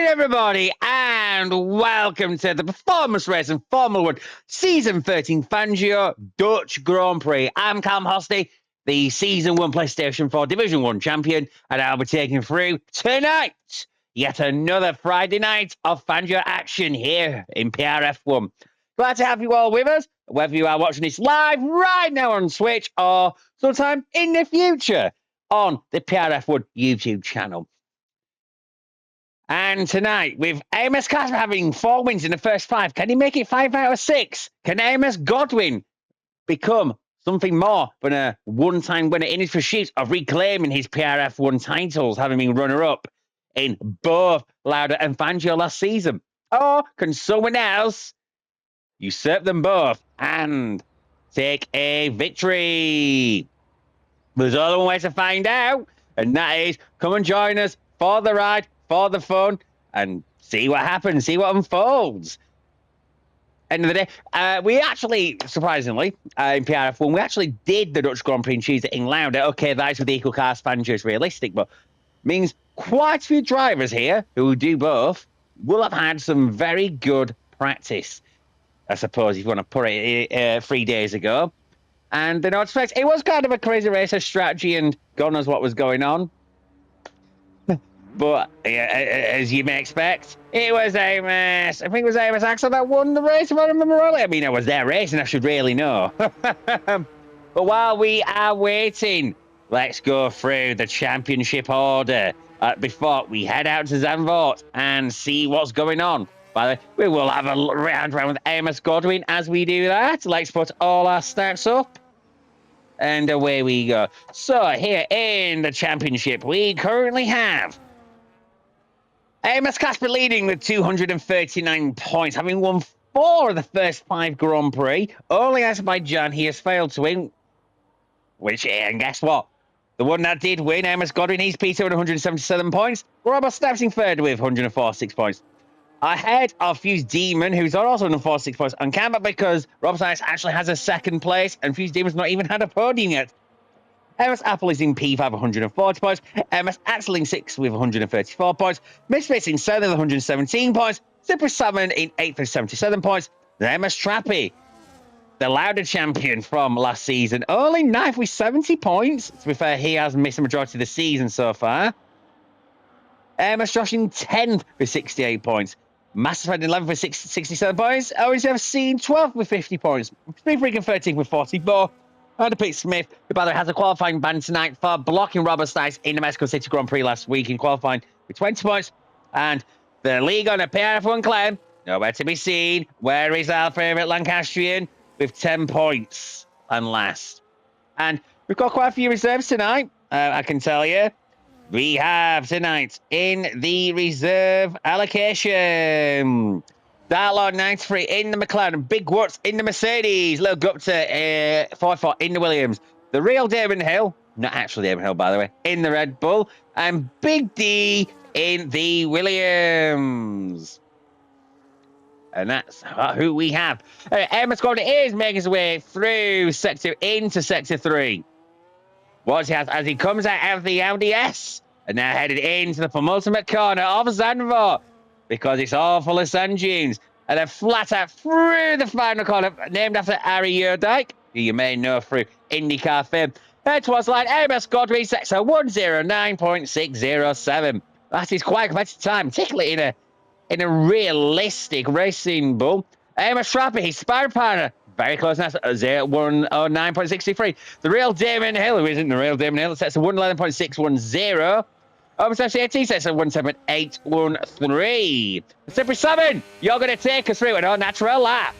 everybody, and welcome to the Performance Racing Formula 1 Season 13 Fangio Dutch Grand Prix. I'm Callum Hosty, the Season 1 PlayStation 4 Division 1 champion, and I'll be taking through tonight yet another Friday night of Fangio action here in PRF1. Glad to have you all with us, whether you are watching this live right now on Twitch or sometime in the future on the PRF1 YouTube channel. And tonight, with Amos Casper having 4 wins in the first 5, can he make it 5 out of 6? Can Amos Godwin become something more than a one-time winner in his pursuit of reclaiming his PRF1 titles, having been runner-up in both Lauda and Fangio last season? Or can someone else usurp them both and take a victory? There's only one way to find out, and that is come and join us for the ride, for the fun, and see what happens, see what unfolds. End of the day, we actually, surprisingly, in PRF1, we actually did the Dutch Grand Prix and Tuesday in Lauda. Okay, that is with the Equal Cars Fangio is realistic, but means quite a few drivers here who do both will have had some very good practice, I suppose, if you want to put it 3 days ago. And in respect, it was kind of a crazy racer strategy, and God knows what was going on. But as you may expect, it was Amos. I think it was Amos Axel that won the race, if I remember rightly. I mean, it was their race, and I should really know. But while we are waiting, let's go through the championship order before we head out to Zandvoort and see what's going on. By the way, we will have a round with Amos Godwin as we do that. Let's put all our stats up. And away we go. So here in the championship, we currently have Amos Casper leading with 239 points, having won 4 of the first 5 Grand Prix. Only Azerbaijan he has failed to win. And guess what? The one that did win, Amos Godwin, he's P2 with 177 points. Robert Stapsing third with 146 points. Ahead of Fuse Demon, who's also on 46 points on camera because Rob Science actually has a second place and Fuse Demon's not even had a podium yet. MS Apple is in P5 140 points. MS Axel in 6th with 134 points. Misfits in 7th with 117 points. Super 7 in 8th with 77 points. Then MS Trappy, the Lauda champion from last season, only 9th with 70 points. To be fair, he has missed the majority of the season so far. MS Josh in 10th with 68 points. Massive in 11th with 67 points. OSFC in 12th with 50 points. Speed Freak in 13th with 44. And Pete Smith, who by the way has a qualifying ban tonight for blocking Robert Stice in the Mexico City Grand Prix last week in qualifying with 20 points. And the league on a PRF1 claim, nowhere to be seen. Where is our favourite Lancastrian with 10 points and last? And we've got quite a few reserves tonight, I can tell you. We have tonight in the reserve allocation, Darlord 93 in the McLaren, Big Woods in the Mercedes, Lil Gupta 44 in the Williams, the real Damon Hill, not actually Damon Hill by the way, in the Red Bull, and Big D in the Williams. And that's who we have. Amos Gordon is making his way through sector into sector 3. Watch out as he comes out of the Audi S and now headed into the penultimate corner of Zandvoort because it's all full of sand dunes. And then flat out through the final corner, named after Harry Yerdike, who you may know through IndyCar fame. Head towards the line, Amos Godwin, sector 109.607. That is quite a competitive time, particularly in a realistic racing bull. Amos Trappy, his sparring partner, very close now, 109.63. The real Damon Hill, who isn't the real Damon Hill, sets a 111.610. Almost FC18 sets a 107.813. Super 7, you're going to take us through an all-natural lap.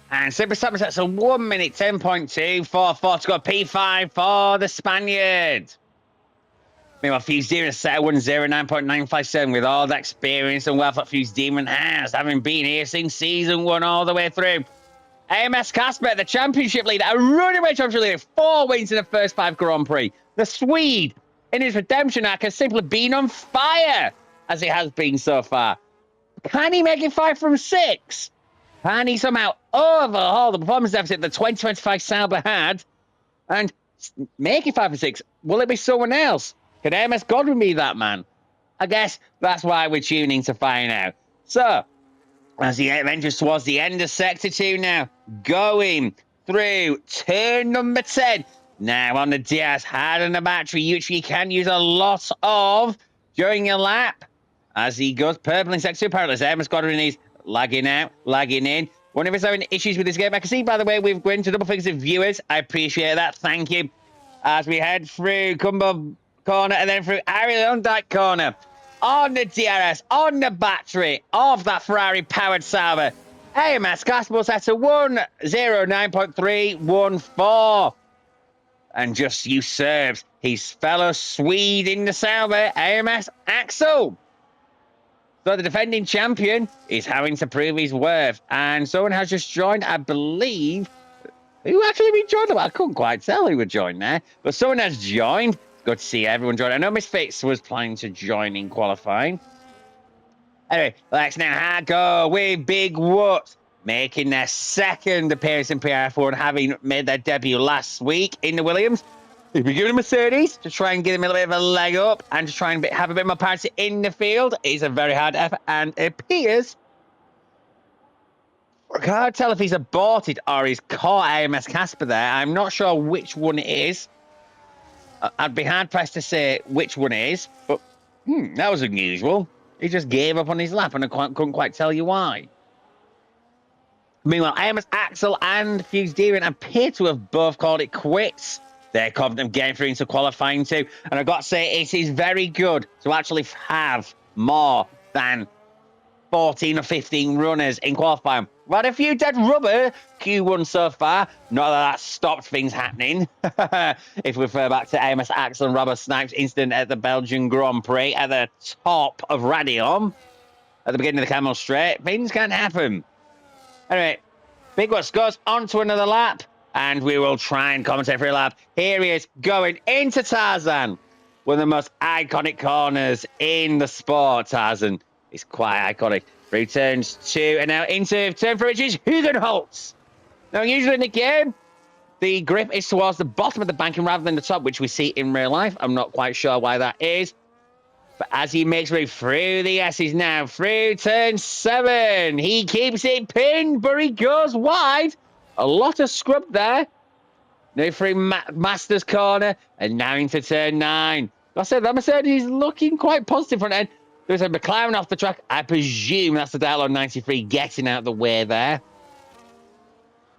And Super Stoppers, that's a 1 minute 10.244 to go. P5 for the Spaniard. Meanwhile, Fuse Demon has set a 109.957 with all the experience and wealth that Fuse Demon has, having been here since season 1 all the way through. AMS Casper, the championship leader, a running away championship leader, 4 wins in the first 5 Grand Prix. The Swede, in his redemption arc, has simply been on fire, as it has been so far. Can he make it 5 from 6? Can he somehow overhaul the performance deficit the 2025 Sauber had and make it 5 from 6? Will it be someone else? Can AMS Godwin be that man? I guess that's why we're tuning to find out. So, as he ventures towards the end of Sector 2 now, going through turn number 10. Now on the DS, hard on the battery, which you can use a lot of during your lap. As he goes purple in Sector 2, apparently, AMS Godwin is lagging out, lagging in. Wonder if he's having issues with this game. I can see, by the way, we've gone to double figures of viewers. I appreciate that. Thank you. As we head through Cumber corner and then through Ariel Dyke corner. On the DRS, on the battery of that Ferrari-powered Sauber, AMS Casper set a 109.314 and just usurps his fellow Swede in the Sauber, AMS Axel. So the defending champion is having to prove his worth, and someone has just joined, I believe. Who actually been joined? I couldn't quite tell who would join there, but someone has joined. Good to see everyone join. I know Miss Fitz was planning to join in qualifying. Anyway, let's now go with Big Woods, making their second appearance in PRF1, having made their debut last week in the Williams. He's been given a Mercedes to try and give him a little bit of a leg up and to try and have a bit more parity in the field. It's a very hard effort, and it appears I can't tell if he's aborted or he's caught AMS Casper there. I'm not sure which one it is. I'd be hard-pressed to say which one it is, but that was unusual. He just gave up on his lap, and I couldn't quite tell you why. Meanwhile, AMS Axel and Fuse Demon appear to have both called it quits. They're confident of getting through into qualifying too, and I've got to say, it is very good to actually have more than 14 or 15 runners in qualifying. But a few dead rubber Q1 so far. Not that that stopped things happening. If we refer back to AMS Axel and Robert Snipes' incident at the Belgian Grand Prix at the top of Radion, at the beginning of the Camel Straight, things can happen. Anyway, Big Woods goes on to another lap, and we will try and commentate for a lap. Here he is going into Tarzan, one of the most iconic corners in the sport. Tarzan is quite iconic. Through turns 2 and now into turn 3, which is Hugenholtz. Now, usually in the game, the grip is towards the bottom of the banking rather than the top, which we see in real life. I'm not quite sure why that is. But as he makes way through the S's now, through turn 7, he keeps it pinned, but he goes wide. A lot of scrub there. Now through Masters corner and now into turn 9. Like I said, that Mercedes is looking quite positive front end. There's a McLaren off the track. I presume that's the Dialog 93 getting out of the way there.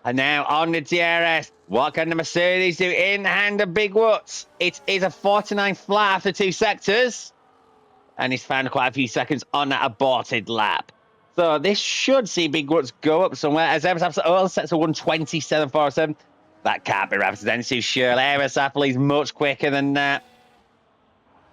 And now on the DRS. What can the Mercedes do in the hand of Big Woods? It is a 49 flat after 2 sectors. And he's found quite a few seconds on that aborted lap. So this should see Big Woods go up somewhere. As Evers Apple sets a 127.47. That can't be representative, surely. Evers Apple is much quicker than that.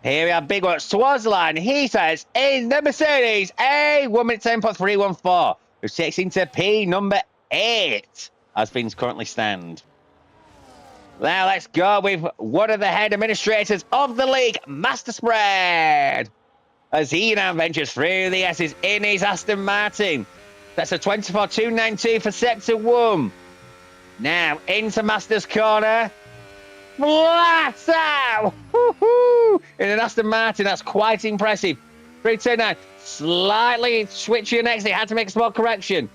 Here we have Big Woods towards the line. He says in the Mercedes a 1 minute 10.314, which takes into P number 8 as things currently stand. Now let's go with one of the head administrators of the league, Master Spread, as he now ventures through the S's in his Aston Martin. That's a 24.292 for Sector 1. Now into Master's corner. Flat out! Woohoo! In an Aston Martin, that's quite impressive. 329, slightly switchy next. He had to make a small correction.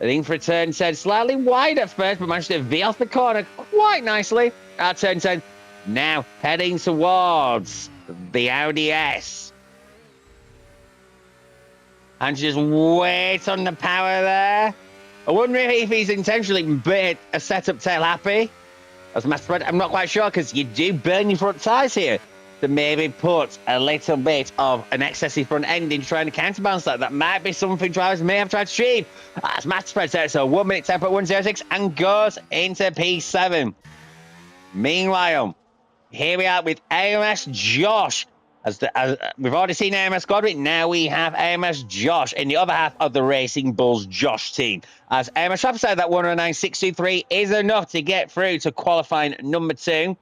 And in for turn 10, slightly wide at first, but managed to V off the corner quite nicely at turn 10. Now heading towards the Audi S. And just wait on the power there. I wonder if he's intentionally bit a setup tail happy. As Master Spread, I'm not quite sure, because you do burn your front tyres here. to maybe put a little bit of an excessive front end in trying to counterbalance that. That might be something drivers may have tried to achieve. That's Master Spread set, so 1 minute 10.106 and goes into P7. Meanwhile, here we are with AMS Josh. As we've already seen AMS Godwin, now we have AMS Josh in the other half of the Racing Bulls Josh team. As AMS Josh said, that 109.623 is enough to get through to qualifying number 2.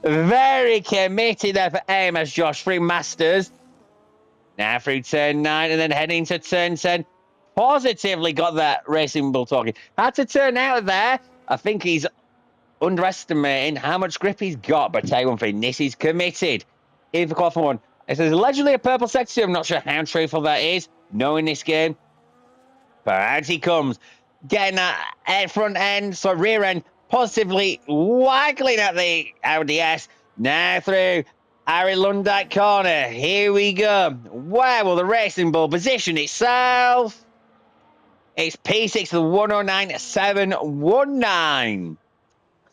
Very committed there for AMS Josh through Masters. Now through turn 9 and then heading into turn 10. Positively got that Racing Bull talking. Had to turn out there. I think he's underestimating how much grip he's got. But tell you one thing, this is committed. In for qualifying 1. It says allegedly a purple sector. I'm not sure how truthful that is, knowing this game. But out he comes. Getting that front end, so rear end, positively waggling at the Audi S. Now through Harry Lundike corner. Here we go. Where will the Racing Bull position itself? It's P6 to the 109.719.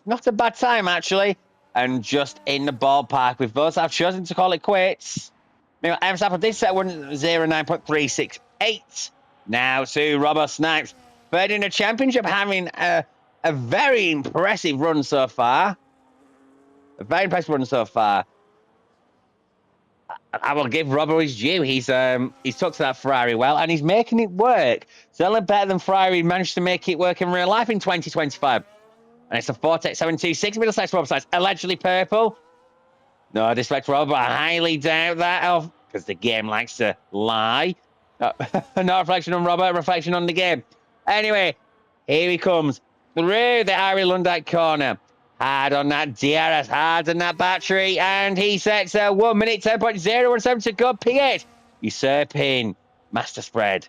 Not a bad time, actually. And just in the ballpark with those. I've chosen to call it quits. Meanwhile, Emerson Apple did set 109.368. Now to Robert Snipes. Third in the championship, having a very impressive run so far. A very impressive run so far. I will give Robert his due. He's took to that Ferrari well, and he's making it work. Certainly better than Ferrari managed to make it work in real life in 2025. And it's a 4.726 middle sex Robert size. Allegedly purple. No disrespect to Robert, I highly doubt that. Because the game likes to lie. No reflection on Robert, reflection on the game. Anyway, here he comes. Through the Harry Lundike corner. Hard on that DRS, hard on that battery. And he sets a 1 minute 10.017 to go P8. Usurping Master Spread.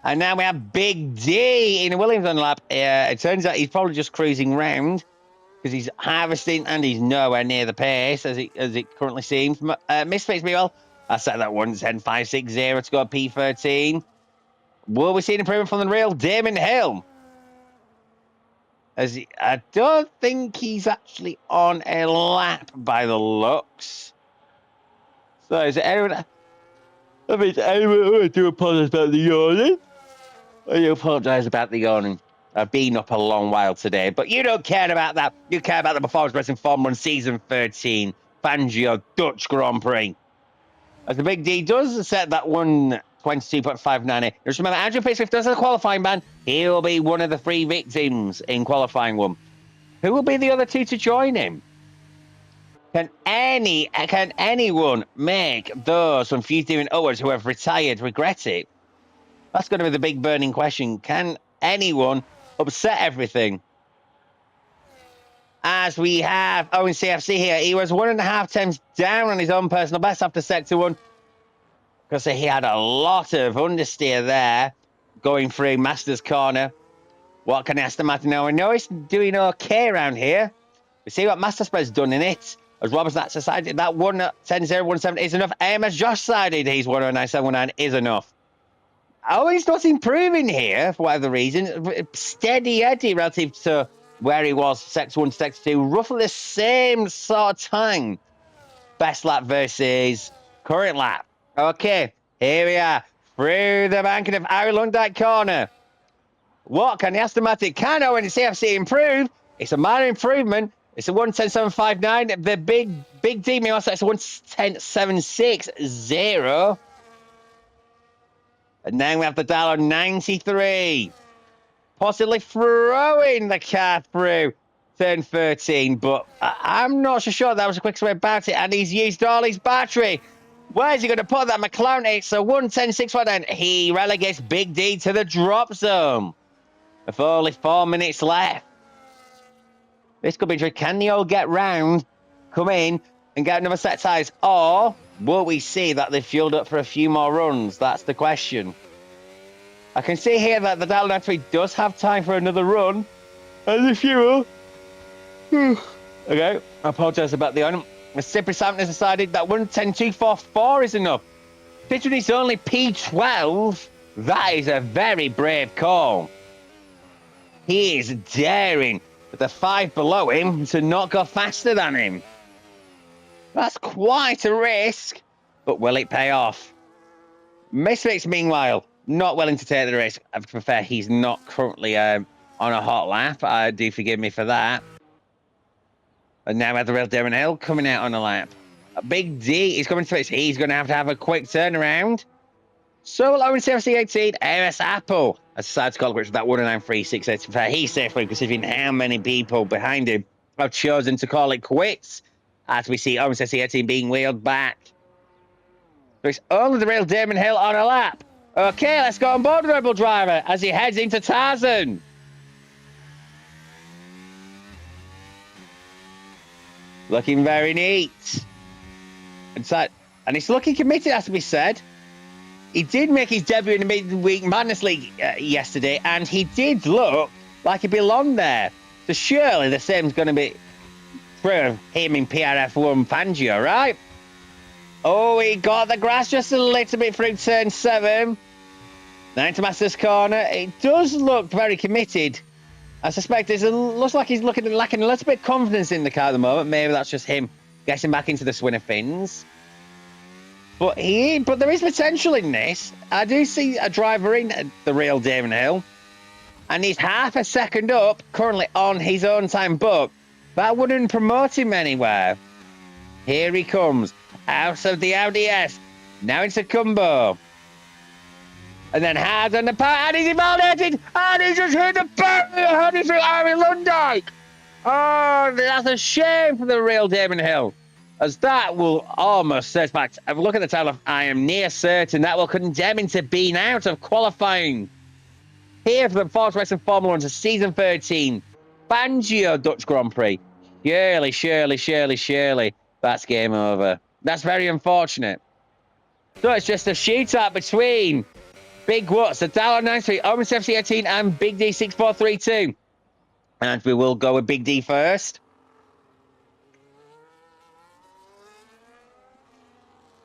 And now we have Big D in the Williamson lap. It turns out he's probably just cruising round because he's harvesting and he's nowhere near the pace as it currently seems. Misfits me well. I set that 110.560 to go P13. Will we see an improvement from the real Damon Hill? I don't think he's actually on a lap by the looks. So is it anyone? I do apologise about the yawning. I do apologise about the yawning. I've been up a long while today, but you don't care about that. You care about the performance racing Formula 1 Season 13 Fangio Dutch Grand Prix. As the Big D does set that 122.598. Just remember, Andrew Pittsmith does have a qualifying ban. He will be one of the 3 victims in qualifying 1. Who will be the other 2 to join him? Can anyone make those from Fusey and Owens who have retired regret it? That's going to be the big burning question. Can anyone upset everything? As we have Owen CFC here, he was 1.5 times down on his own personal best after Sector 1. Because he had a lot of understeer there going through Masters Corner. What can Aston Martin know? I know he's doing okay around here. We see what Master Spread's done in it. As Robert's that decided that 110.017 is enough. AMS Josh sided he's 109.719 is enough. Owen's not improving here for whatever reason. Steady Eddie relative to where he was Sector 1 to Sector 2. Roughly the same sort of time. Best lap versus current lap. Okay, here we are. Through the banking of Harry Lundike corner. What can the Aston Martin? Can Owen and CFC improve? It's a minor improvement. It's a 110.759. The big D meanwhile sets a 110.760. And then we have the dial on 93. Possibly throwing the car through turn 13. But I'm not so sure that was the quickest way about it. And he's used all his battery. Where's he going to put that McLaren? It's a 110.619. He relegates Big D to the drop zone. With only 4 minutes left. This could be tricky. Can they all get round, come in, and get another set of tyres? Or will we see that they've fueled up for a few more runs? That's the question. I can see here that the Dalton actually does have time for another run. And the fuel. Okay, I apologise about the on. Mississippi Sam has decided that 110.244 is enough. Considering it's only P12, that is a very brave call. He is daring the 5 below him to not go faster than him. That's quite a risk, but will it pay off? Misfits, meanwhile, not willing to take the risk. I prefer he's not currently on a hot lap. Do forgive me for that. And now we have the real Darren Hill coming out on a lap. A Big D is coming to it. He's going to have a quick turnaround. So will Owen CFC 18, AMS Apple. As side score, which is that 193.68. He's safely considering how many people behind him have chosen to call it quits. As we see Owen CFC 18 being wheeled back. So it's only the real Damon Hill on a lap. Okay, let's go on board the Rebel driver as he heads into Tarzan. Looking very neat. And he's looking committed, has to be said. He did make his debut in the Midweek Madness League yesterday, and he did look like he belonged there. So surely the same's going to be for him in PRF1 Fangio, right? Oh, he got the grass just a little bit through turn 7. Now into Master's Corner. It does look very committed. I suspect it looks like he's lacking a little bit of confidence in the car at the moment. Maybe that's just him getting back into the swing of things. But there is potential in this. I do see a driver in the real Damon Hill. And he's half a second up currently on his own time book. That wouldn't promote him anywhere. Here he comes. Out of the Audi S. Now into Cumbo. And then hard on the power. And he's invalidated. And he just hit the barrier. Heading through Aaron Lundike. Oh, that's a shame for the real Damon Hill. As that will almost set back. Have a look at the title. I am near certain that will condemn him to being out of qualifying. Here for the Force Racing Formula 1 to season 13. Fangio Dutch Grand Prix. Surely. That's game over. That's very unfortunate. So it's just a shootout between Big What's the Dallar 93, Owen FC 18, and Big D 6432. And we will go with Big D first.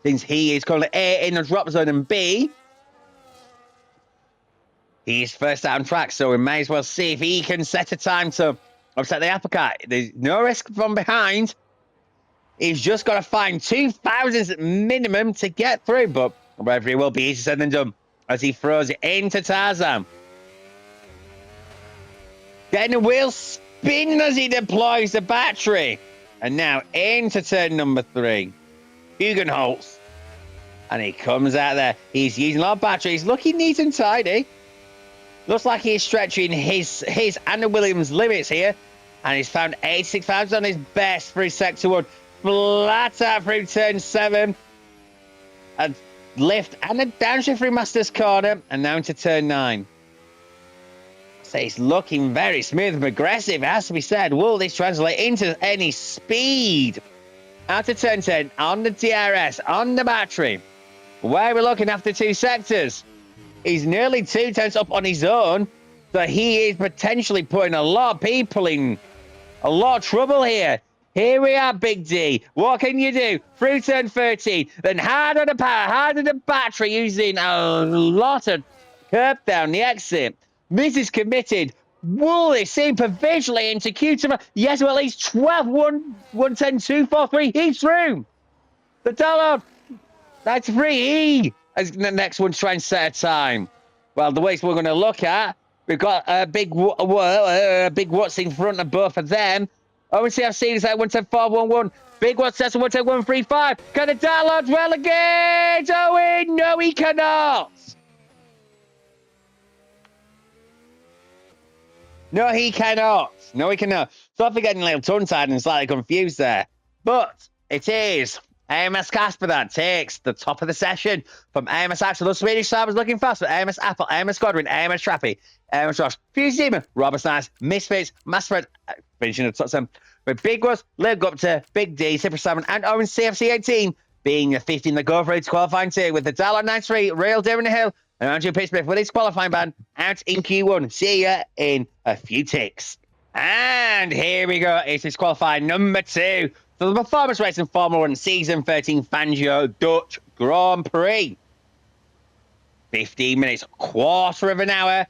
Since he is currently A in the drop zone and B, he's first out on track, so we may as well see if he can set a time to upset the apple cart. There's no risk from behind. He's just got to find 2,000 minimum to get through, but whether he will be easier said than done as he throws it into Tarzan. Getting the wheel spinning as he deploys the battery. And now into turn number 3. Hugenholtz. And he comes out there. He's using a lot of battery. He's looking neat and tidy. Looks like he's stretching his Anna Williams limits here. And he's found 86,000 on his best for his sector 1. Flat out through turn 7. A lift and a downshift through Master's Corner. And now into turn 9. So he's looking very smooth and progressive, it has to be said. Will this translate into any speed? Out of turn 10, on the DRS, on the battery. Where we're looking after 2 sectors. He's nearly 2 tenths up on his own. So he is potentially putting a lot of people in a lot of trouble here. Here we are, Big D. What can you do? Through turn 13. Then hard on the power, hard on the battery, using a lot of curb down the exit. This is committed. Will they seem provisionally into Q2? Yes, well, at least 12, 110, 243. He's through. The Dallar 93. He is the next one to try and set a time. Well, the ways we're going to look at, we've got a big what's in front of both of them. Owen CFC is at 110.411. Big what's at 110.135. Can the Dallar relegate? Owen? No, he cannot. No, he cannot. So I'm getting a little tongue-tied and slightly confused there. But it is AMS Casper that takes the top of the session from AMS Axel. The Swedish side was looking fast for AMS Apple, AMS Godwin, AMS Trappy, AMS Josh, Fuse Demon, Robert Nice, Misfits, Master finishing the top 7. With Big Russ, Lib up to Big D, Super 7, and Owen CFC 18 being the 15 that go for its qualifying tier with the Dallar 93, Real Darren Hill, and Andrew Pittsmith with his qualifying ban out in Q1. See ya in a few ticks. And here we go. It's his qualifying number 2 for the Performance Racing Formula 1 Season 13 Fangio Dutch Grand Prix. 15 minutes, quarter of an hour.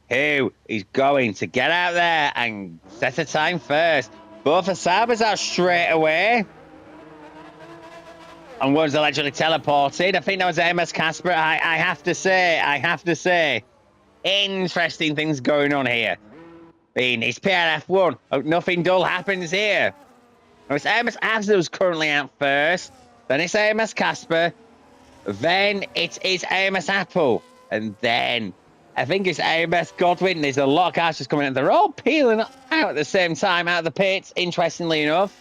Who is going to get out there and set a time first? Both the Sabres out straight away. and was allegedly teleported. I think that was AMS Casper. I have to say, interesting things going on here. It's PRF1. Oh, nothing dull happens here. Oh, it's AMS Abs who's currently out first. Then it's AMS Casper. Then it is AMS Apple. And then I think it's AMS Godwin. There's a lot of cars just coming in. They're all peeling out at the same time out of the pits, interestingly enough.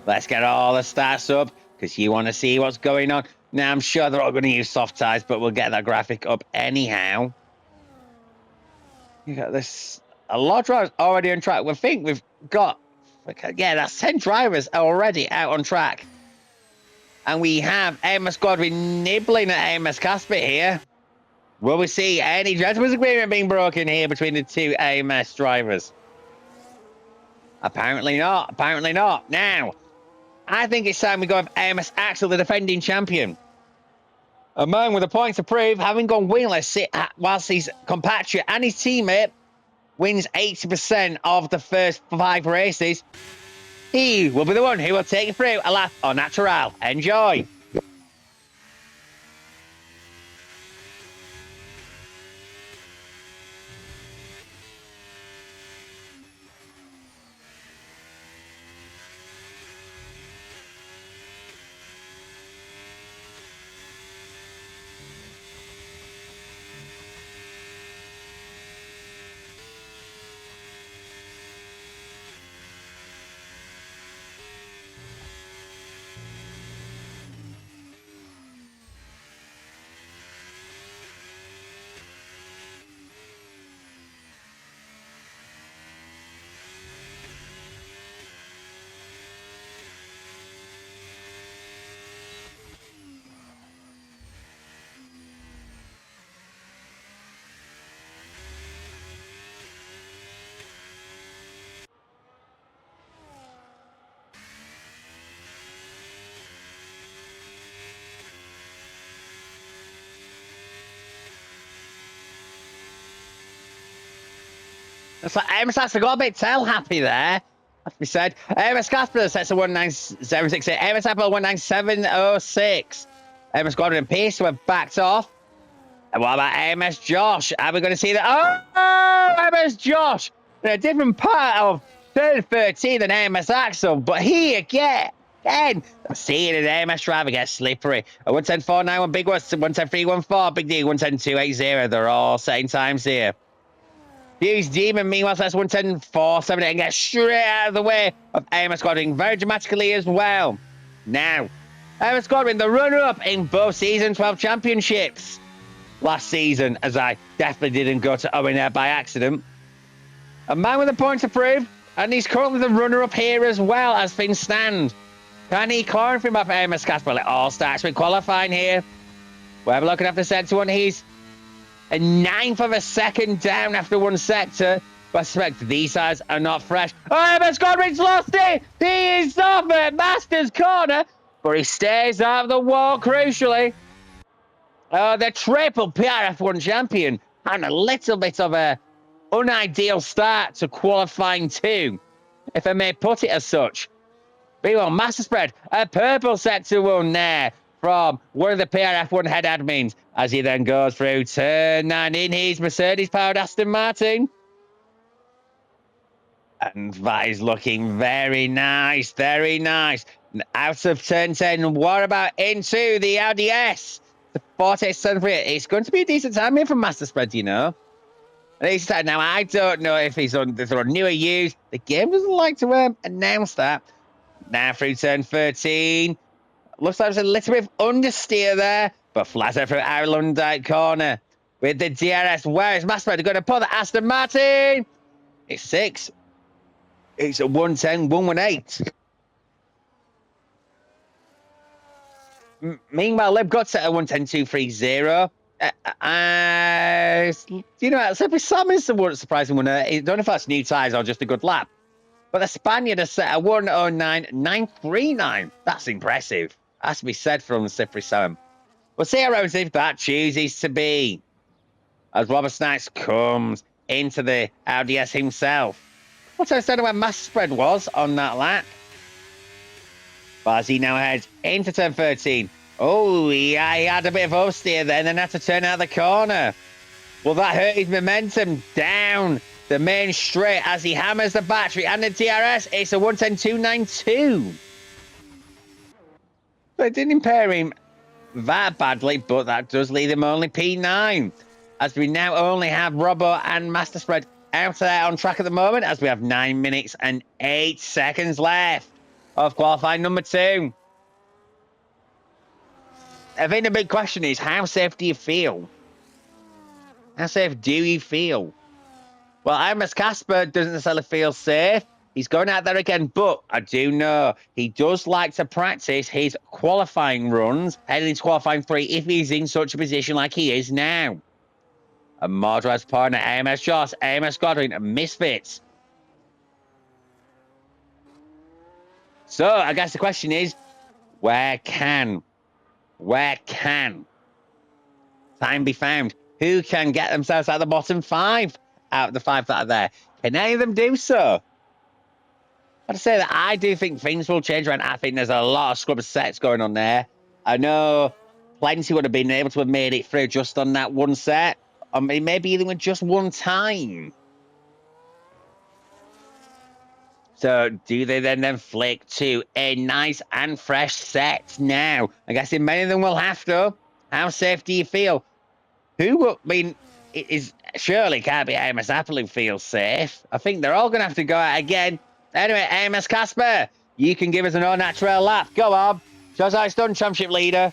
Let's get all the stats up because you want to see what's going on. Now, I'm sure they're all going to use soft ties, but we'll get that graphic up anyhow. You got this. A lot of drivers already on track. We think we've got, yeah, that's 10 drivers already out on track. And we have AMS Godwin nibbling at AMS Casper here. Will we see any gentleman's agreement being broken here between the two AMS drivers? Apparently not. Apparently not. Now, I think it's time we go with AMS Axel, the defending champion. A man with a point to prove, having gone winless whilst his compatriot and his teammate wins 80% of the first 5 races. He will be the one who will take you through a lap au natural. Enjoy. It's like AMS Casper got a bit tail happy there. Has to be said. AMS Casper sets a 19768. AMS Apple 19706. AMS Godwin and Peace were backed off. And what about AMS Josh? Are we going to see that? Oh, AMS Josh in a different part of turn 13 than AMS Axel. But he again, seeing an AMS driver get slippery. A 110.491 Big West, 110.314 Big D, 110.280. They're all setting times here. Fuse Demon, meanwhile, that's 110.478 and gets straight out of the way of AMS Godwin very dramatically as well. Now, AMS Godwin, the runner-up in both Season 12 championships last season, as I definitely didn't go to Owen there by accident. A man with a point to prove, and he's currently the runner-up here as well as things stand. Can he climb him up AMS Casper? Well, it all starts with qualifying here. We're looking after sector 1. He's a 1/9 of a second down after one sector. But I suspect these sides are not fresh. Oh, AMS Godwin's lost it! He is off at Master's corner, but he stays out of the wall crucially. The triple PRF1 champion and a little bit of a unideal start to qualifying 2, if I may put it as such. Meanwhile, Master Spread, a purple sector 1 there from one of the PRF1 head admins as he then goes through turn 9 in his Mercedes-powered Aston Martin. And that is looking very nice, very nice. Out of turn 10, what about into the Audi S? The 4873. It's going to be a decent time here from Master Spread, you know. Now, I don't know if he's on newer use. The game doesn't like to announce that. Now through turn 13. Looks like there's a little bit of understeer there, but flatter through Ireland corner with the DRS. Where is Master Spread going to pull the Aston Martin? It's 6. It's a 110, 118. Meanwhile, Lib got set at 110.230. You know, Slippery Sam is the surprising one. I don't know if that's new tyres or just a good lap. But the Spaniard has set a 109.939. That's impressive. Has to be said from Slippery Sam. We'll see how relative that chooses to be. As Robert Snipes comes into the Audi S himself. What's I said where Master Spread was on that lap? But as he now heads into turn 13. Oh, he had a bit of oversteer there and then had to turn out the corner. Will that hurt his momentum down the main straight as he hammers the battery and the DRS? It's a 110.292. So it didn't impair him that badly, but that does leave him only P9. As we now only have Robbo and Master Spread out there on track at the moment, as we have 9 minutes and 8 seconds left of qualifying number 2. I think the big question is, how safe do you feel? How safe do you feel? Well, Amos Casper doesn't necessarily feel safe. He's going out there again, but I do know he does like to practice his qualifying runs, heading into qualifying 3 if he's in such a position like he is now. A motorized partner, AMS Joss, AMS Godwin, Misfits. So I guess the question is, where can time be found? Who can get themselves out of the bottom 5 out of the 5 that are there? Can any of them do so? I'd say that I do think things will change around. I think there's a lot of scrub sets going on there. I know plenty would have been able to have made it through just on that one set. I mean, maybe even with just one time. So do they then flick to a nice and fresh set now? I guess many of them will have to. How safe do you feel? I mean, it is surely can't be Amos Apple who feels safe. I think they're all going to have to go out again. Anyway, Amos Casper, you can give us an all-natural lap. Go on. Shows how it's done, championship leader.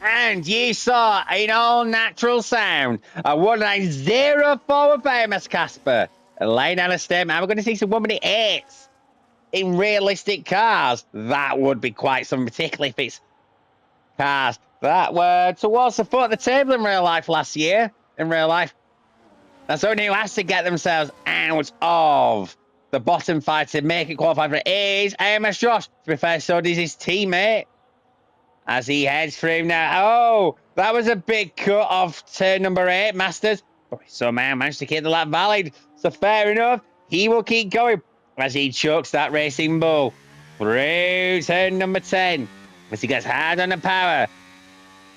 And you saw an all-natural sound. A 190 forward by Amos Casper. Laying down a statement. We're going to see some 1:8 in realistic cars. That would be quite something, particularly if it's cars that were towards the foot of the table in real life last year. In real life. That's someone who has to get themselves out of the bottom 5 to make it qualify for it is AMS Josh. To be fair, so does his teammate. As he heads through now. Oh, that was a big cut off turn number 8, Masters. But somehow managed to keep the lap valid. So fair enough. He will keep going as he chucks that Racing Bull through turn number 10. As he gets hard on the power.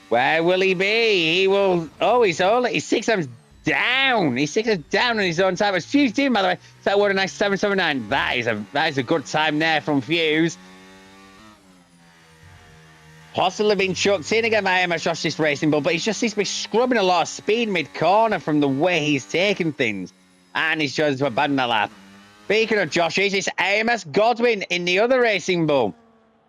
Where will he be? He will... Oh, he's 6 times down. He's 6 times down on his own time. It's Fuse team, by the way. So that would a nice 779. That is a good time there from Fuse. Possibly been chucked in again by AMS Josh this Racing Bull, but he just seems to be scrubbing a lot of speed mid-corner from the way he's taking things. And he's chosen to abandon that lap. Speaking of Joshes, it's AMS Godwin in the other Racing Bull.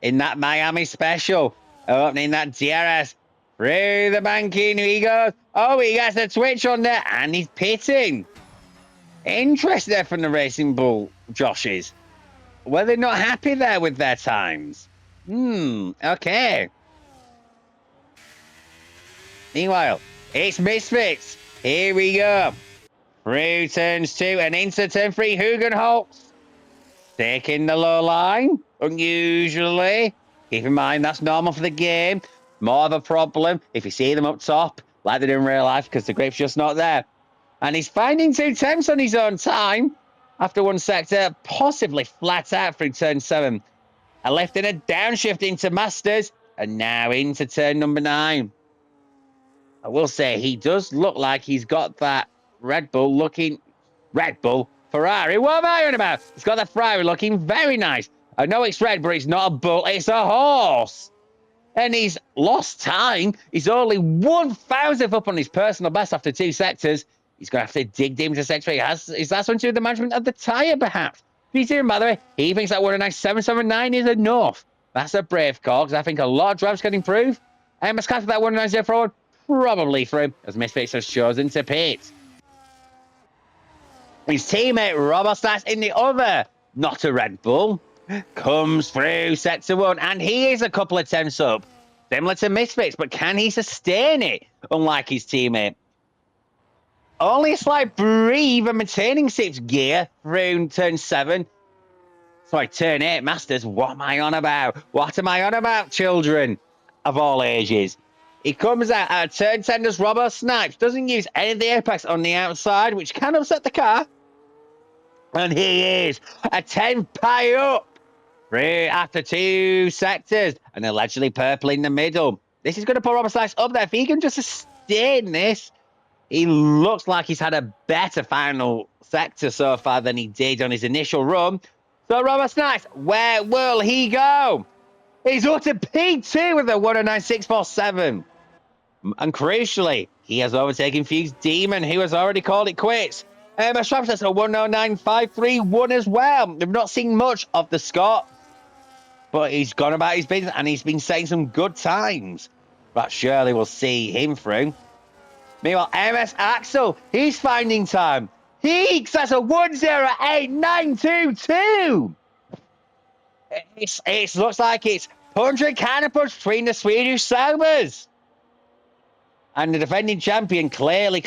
In that Miami special. Opening that DRS. Through the banking, he goes. Oh, he gets the twitch on there, and he's pitting. Interest there from the Racing Bull Joshes. Were they not happy there with their times? Okay. Meanwhile, it's Misfits. Here we go. Through turns 2 and into turn 3. Hugenholtz taking the low line. Unusually. Keep in mind, that's normal for the game. More of a problem if you see them up top, like they do in real life, because the grip's just not there. And he's finding 2 temps on his own time. After one sector, possibly flat out through turn 7. A left and a downshift into Masters. And now into turn number 9. I will say he does look like he's got that Red Bull for Ferrari. What am I on about? It's got the Ferrari looking very nice. I know it's red, but it's not a bull, it's a horse. And he's lost time. He's only 1,000th up on his personal best after 2 sectors. He's going to have to dig deep into sector 3. Is that something to do with the management of the tyre, perhaps? Peter, by the way, he thinks that 109.779 is enough. That's a brave call, because I think a lot of drivers can improve. And Mascot for that 109.041, probably for him, as Misfits has chosen to pit. His teammate, Robert Stas, in the other, not a Red Bull, comes through sector 1, and he is a couple of tenths up, similar to Misfits, but can he sustain it, unlike his teammate? Only a slight breathe and maintaining 6th gear through turn 7. Sorry, turn 8, Masters. What am I on about? What am I on about, children of all ages? He comes out at turn 10, does Robbo Snipes. Doesn't use any of the apex on the outside, which can upset the car. And he is a 10 pie up through after 2 sectors. And allegedly purple in the middle. This is going to put Robbo Snipes up there. If he can just sustain this, he looks like he's had a better final sector so far than he did on his initial run. So Robert Snipes, where will he go? He's up to P2 with a 109.647. And crucially, he has overtaken Fuse Demon, who has already called it quits. Straps has a 109.531 as well. We've not seen much of the Scot, but he's gone about his business and he's been saying some good times. But surely we'll see him through. Meanwhile, MS Axel, he's finding time. That's a 108.922. It looks like it's 100 canopus between the Swedish Saubers. And the defending champion clearly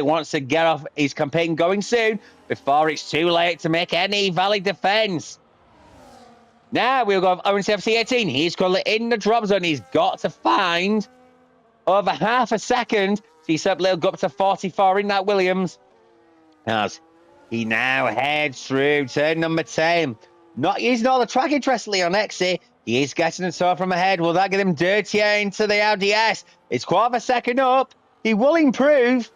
wants to get off his campaign going soon before it's too late to make any valid defense. Now we'll go with Owen FC18. He's currently in the drop zone. He's got to find over half a second. So he's up, go up to 44 in that Williams. As he now heads through turn number 10. Not using all the track interestingly on exit. He is getting a tour from ahead. Will that get him dirtier into the Audi S? It's quarter of a second up. He will improve.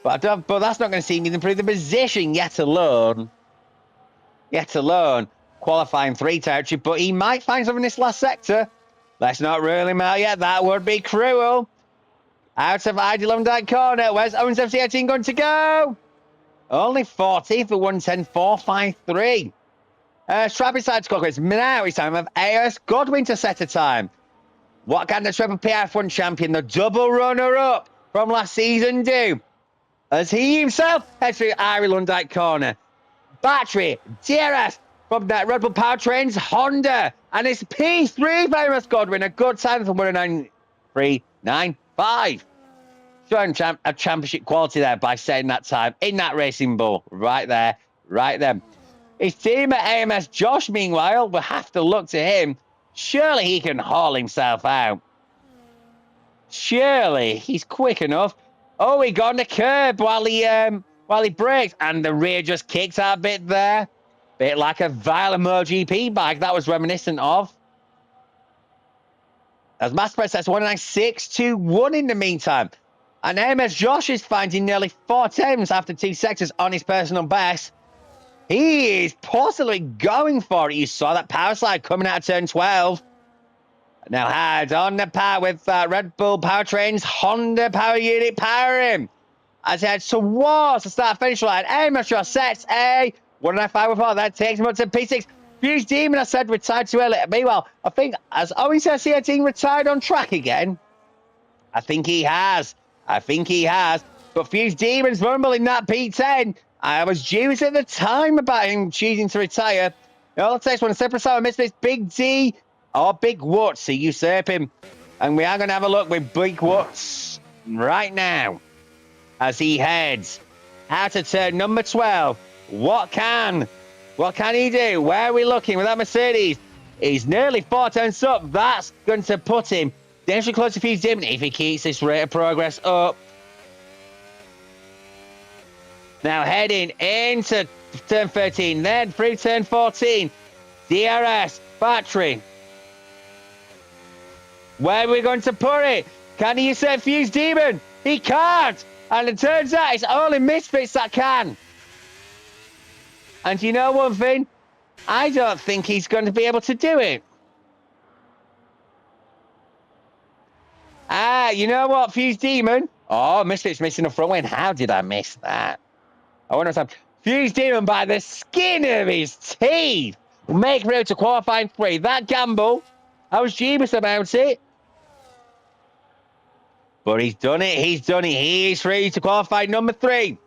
But that's not going to see him improve the position yet alone. Qualifying 3 territory. But he might find something in this last sector. Let's not rule him out yet. That would be cruel. Out of Ideal Dyke corner. Where's Owens FC18 going to go? Only 14th for 110.453. Strap inside score quiz. Now it's time of AS Godwin to set a time. What can the triple PRF1 champion, the double runner-up from last season, do? As he himself heads through Ireland Dyke corner. Battery, DRS from that Red Bull Powertrains Honda. And it's P3 for AS Godwin. A good time from 109.395. Showing a championship quality there by setting that time in that Racing Bull. Right there. His team at AMS, Josh, meanwhile, will have to look to him. Surely he can haul himself out. Surely he's quick enough. Oh, he got on the curb while he brakes. And the rear just kicked out a bit there. Bit like a Vile MotoGP bike that was reminiscent of. As Master sets 196.21 in the meantime. And AMS Josh is finding nearly 4 attempts after 2 sectors on his personal best. He is possibly going for it. You saw that power slide coming out of turn 12. Now hard on the power with Red Bull Powertrains Honda power unit powering. As he heads towards the start-finish line. AMS Josh sets a 195 that takes him up to P6. Fuse Demon, I said, retired too early. Meanwhile, I think, as Owen says, CR18 retired on track again. I think he has. But Fuse Demon's vulnerable in that P10. I was dubious at the time about him choosing to retire. All it takes one separate side miss this Big D or Big Woods to usurp him. And we are going to have a look with Big Woods right now as he heads out of turn number 12. What can he do? Where are we looking with that Mercedes? He's nearly 4 turns up. That's going to put him dangerously close to Fuse Demon if he keeps this rate of progress up. Now heading into turn 13, then through turn 14. DRS, battery. Where are we going to put it? Can he usurp Fuse Demon? He can't. And it turns out it's only Misfits that can. And you know one thing? I don't think he's going to be able to do it. You know what, Fuse Demon? Oh, Misfit's missing a front wing. How did I miss that? I wonder what's happened. Fuse Demon by the skin of his teeth will make road to qualifying 3. That gamble, I was dubious about it. But he's done it. He's done it. He's free to qualify number 3.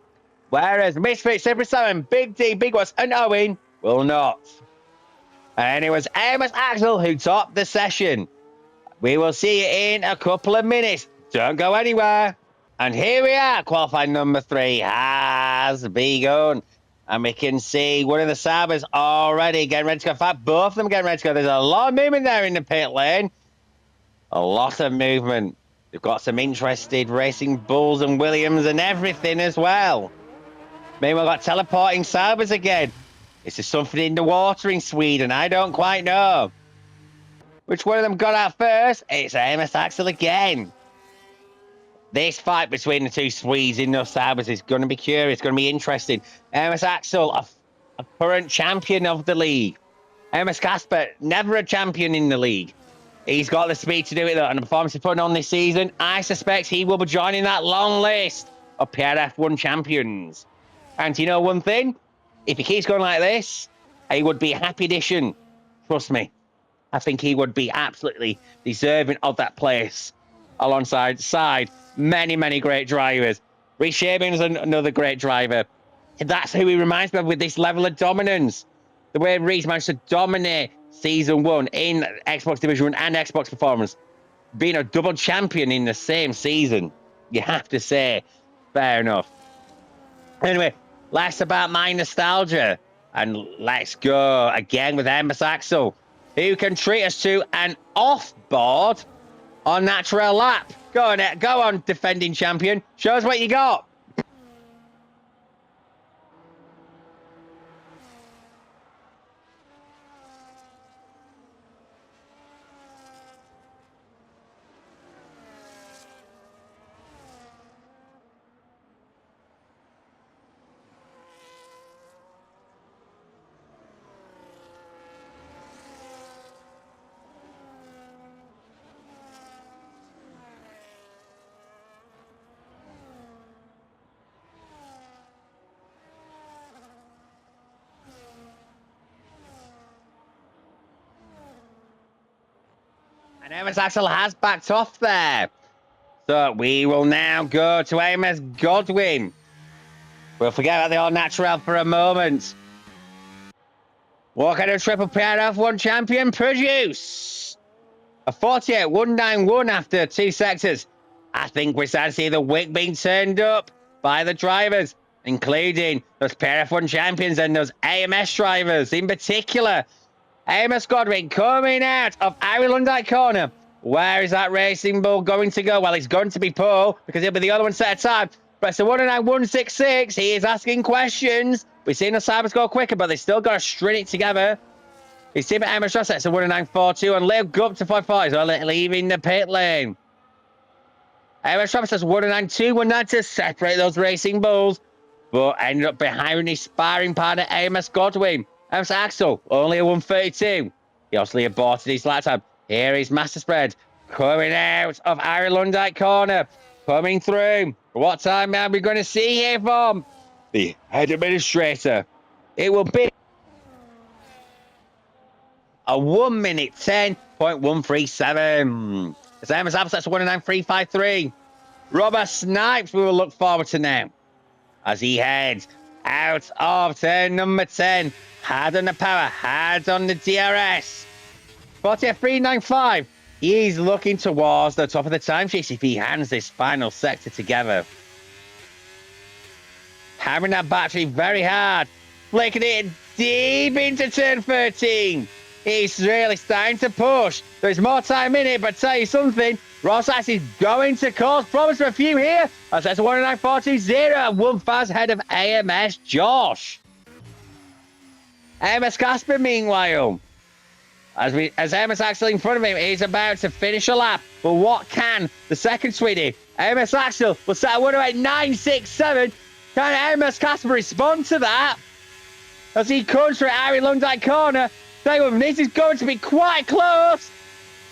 Whereas Misfit, Super 7, Big D, Big Watts, and Owen will not. And it was Amos Axel who topped the session. We will see you in a couple of minutes. Don't go anywhere. And here we are. Qualifying number 3 has begun. And we can see one of the Sabres already getting ready to go. In fact, both of them getting ready to go. There's a lot of movement there in the pit lane. A lot of movement. They've got some interested racing Bulls and Williams and everything as well. Meanwhile, we've got teleporting Sabres again. Is there something in the water in Sweden? I don't quite know. Which one of them got out first? It's Amos Axel again. This fight between the two Swedes in those Sabres is going to be curious. It's going to be interesting. Amos Axel, a current champion of the league. Amos Kasper, never a champion in the league. He's got the speed to do it, though, and the performance he's putting on this season, I suspect he will be joining that long list of PRF1 champions. And you know one thing? If he keeps going like this, he would be a happy addition. Trust me. I think he would be absolutely deserving of that place alongside many, many great drivers. Reece Shaban's another great driver. That's who he reminds me of with this level of dominance. The way Reece managed to dominate Season 1 in Xbox Division 1 and Xbox Performance, being a double champion in the same season, you have to say, fair enough. Anyway, less about my nostalgia, and let's go again with Amos Axel, who can treat us to an off-board on natural lap. Go on, defending champion. Show us what you got. And Amos Axel has backed off there. So we will now go to Amos Godwin. We'll forget about the all-natural for a moment. What can a triple PRF1 champion produce? A 48.191 after 2 sectors. I think we're starting to see the wick being turned up by the drivers, including those PRF1 champions and those AMS drivers in particular. Amos Godwin coming out of Ira Lundite corner. Where is that racing bull going to go? Well, it's going to be Paul because he'll be the other one set of time. But it's a 109.166. He is asking questions. We've seen the Sabres go quicker, but they still got to string it together. His team at Amos Ross sets a 109.42 and Leo Gup to 5.5. So leaving the pit lane. Amos Travis has 109.219 to separate those racing bulls, but ended up behind his sparring partner Amos Godwin. Amos Axel, only a 132. He obviously aborted his lap time. Here is Master Spread coming out of Ira Lundite corner. Coming through. What time are we going to see here from the head administrator? It will be a 1 minute 10.137. It's Amos Axel, that's 109.353. Robert Snipes, we will look forward to now as he heads out of turn number 10. Hard on the power, hard on the DRS. 48.395. He's looking towards the top of the time chase if he hands this final sector together. Hammering that battery very hard. Flicking it deep into turn 13. He's really starting to push. There's more time in it, but tell you something, Rosas is going to cause problems for a few here. That's a 109.420, 1 fast ahead of AMS Josh. AMS Casper, meanwhile, as Amos Axel in front of him, he's about to finish a lap. But what can the second Swede? Amos Axel will set a 108.967. Can Amos Casper respond to that? as he comes for Harry Lundite corner. This is going to be quite close.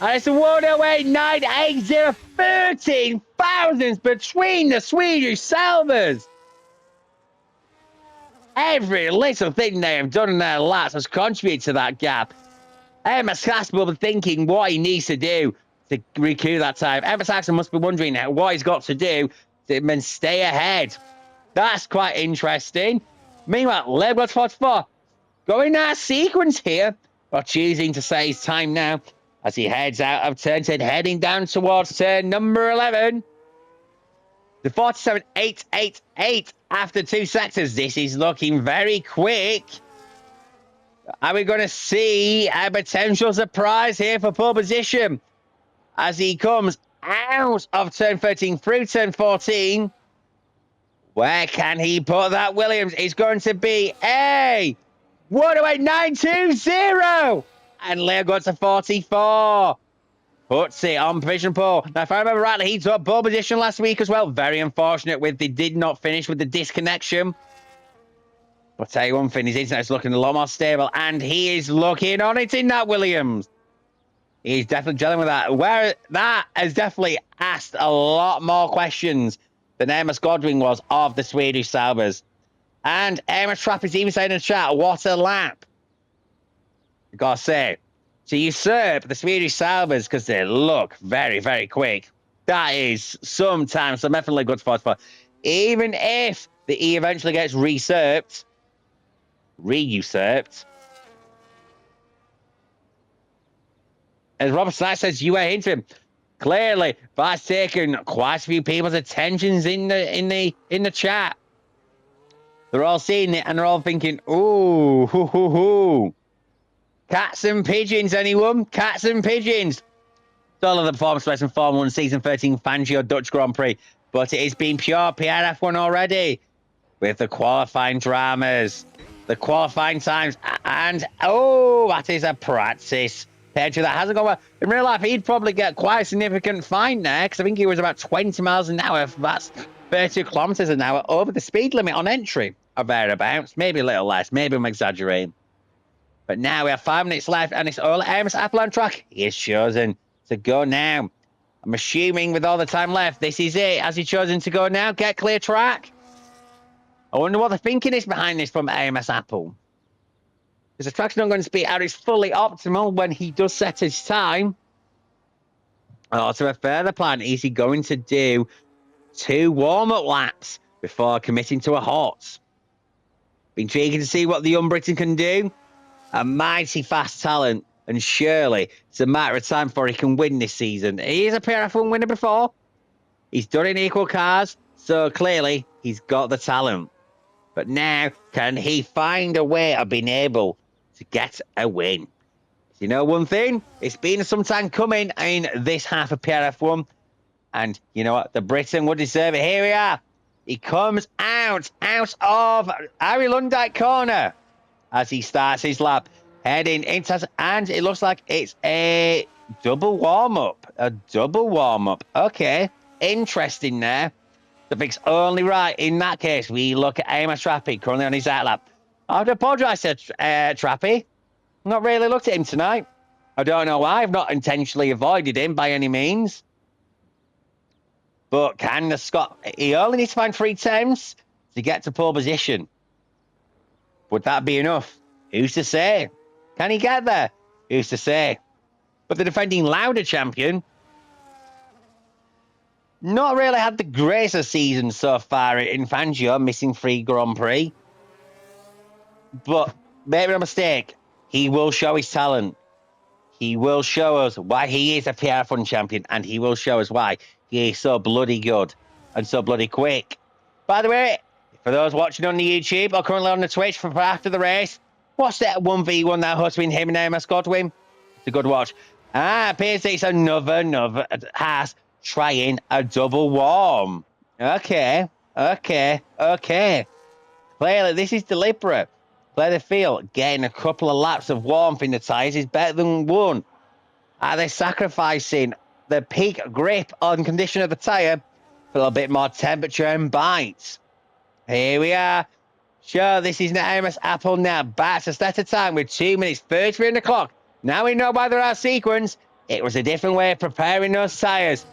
And it's a 108.980, 13 thousandths between the Swedish Salvers. Every little thing they have done in their laps has contributed to that gap. Emma Saxon will be thinking what he needs to do to recoup that time. Emma Saxon must be wondering what he's got to do to stay ahead. That's quite interesting. Meanwhile, Level 44 going that sequence here, but choosing to say his time now as he heads out of turn 10, heading down towards turn number 11. The 47.888 after 2 sectors. This is looking very quick. Are we going to see a potential surprise here for pole position as he comes out of turn 13 through turn 14? Where can he put that, Williams? It's going to be a 108.920. And Leo got to 44. Puts it on provision pole. Now, if I remember rightly, he took pole position last week as well. Very unfortunate with they did not finish with the disconnection. But tell you one thing, his internet's looking a lot more stable. And he is looking on it in that, Williams. He's definitely dealing with that. Where that has definitely asked a lot more questions than Amos Godwin was of the Swedish Salvers. And Amos Trapp is even saying in the chat, what a lap. I gotta say, to usurp the Swedish Salvers because they look very, very quick. That is sometimes some definitely good spot for. Even if the E eventually gets reusurped. As Robert Snyder says, you were into him. Clearly, that's taken quite a few people's attentions in the chat. They're all seeing it and they're all thinking, ooh, hoo, hoo, hoo. Cats and pigeons, anyone? Cats and pigeons. It's all of the performance race in Formula 1 Season 13 Fangio Dutch Grand Prix, but it has been pure PRF1 already with the qualifying dramas, the qualifying times, and oh, that is a practice. Pedro, that hasn't gone well. In real life, he'd probably get quite a significant fine there because I think he was about 20 miles an hour. That's 32 kilometers an hour over the speed limit on entry or thereabouts. Maybe a little less. Maybe I'm exaggerating. But now we have 5 minutes left, and it's all Amos Appleton track. He has chosen to go now. I'm assuming with all the time left, this is it. Has he chosen to go now? Get clear track? I wonder what the thinking is behind this from AMS Apple. Because the track's not going to be out its fully optimal when he does set his time. Also, a further plan, is he going to do 2 warm-up laps before committing to a hot? Be intriguing to see what the young Briton can do. A mighty fast talent, and surely it's a matter of time before he can win this season. He is a PRF1 winner before. He's done it in equal cars, so clearly he's got the talent. But now, can he find a way of being able to get a win? You know one thing? It's been some time coming in this half of PRF1. And you know what? The Briton would deserve it. Here we are. He comes out of Harry Lundite corner as he starts his lap. Heading into, and it looks like it's a double warm-up. A double warm-up. Okay. Interesting there. The fix only right. In that case, we look at Amos Trappy currently on his out lap. I have to apologise to Trappy. Not really looked at him tonight. I don't know why. I've not intentionally avoided him by any means. But can the Scot... He only needs to find 3 times to get to pole position. Would that be enough? Who's to say? Can he get there? Who's to say? But the defending Lauda champion... not really had the greatest season so far in Fangio, missing 3 Grand Prix. But make no mistake, he will show his talent. He will show us why he is a PR1 champion, and he will show us why he is so bloody good and so bloody quick. By the way, for those watching on the YouTube or currently on the Twitch for after the race, watch that 1v1 now between him and Amos Godwin. It's a good watch. Appears it's another Haas trying a double warm. Okay. Clearly, this is deliberate. Clearly, feel getting a couple of laps of warmth in the tyres is better than one. Are they sacrificing the peak grip and condition of the tyre for a little bit more temperature and bite? Here we are. Sure, this is Amos Apple now. Back to start of time with 2 minutes 33 on the clock. Now we know by the right sequence. It was a different way of preparing those tyres.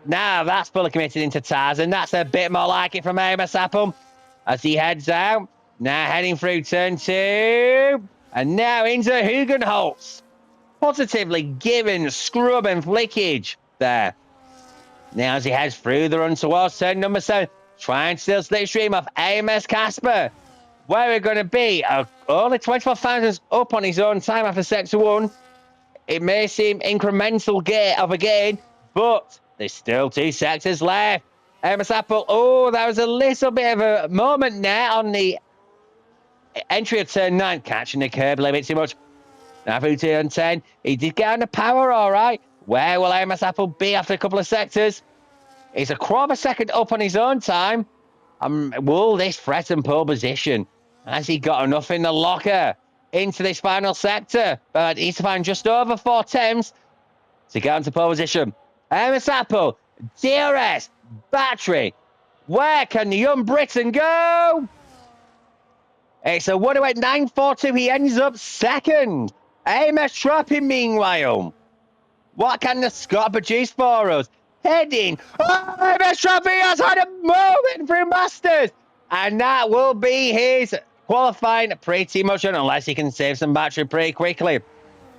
Now that's fully committed into Tarzan. That's a bit more like it from Amos Apple as he heads out. Now heading through turn 2. And now into Hugenholtz. Positively given scrub and flickage there. Now as he heads through the run towards turn number 7. Trying to still slipstream off AMS Casper. Where we're going to be, only 24 thousandths up on his own time after sector 1. It may seem incremental of a gain, but there's still 2 sectors left. AMS Apple, oh, that was a little bit of a moment there on the entry of turn 9, catching the curb a little bit too much. Now through turn 10, he did get on the power all right. Where will AMS Apple be after a couple of sectors? He's a quarter of a second up on his own time. Will this threaten pole position? Has he got enough in the locker into this final sector? But he's to find just over 4 tenths to get into pole position. AMS Apple, DRS, battery. Where can the young Briton go? It's a 108.942. He ends up second. AMS Trapping, meanwhile. What can the Scot produce for us? Heading. Oh, AMS Trapping has had a moment through Masters. And that will be his qualifying pretty much, unless he can save some battery pretty quickly.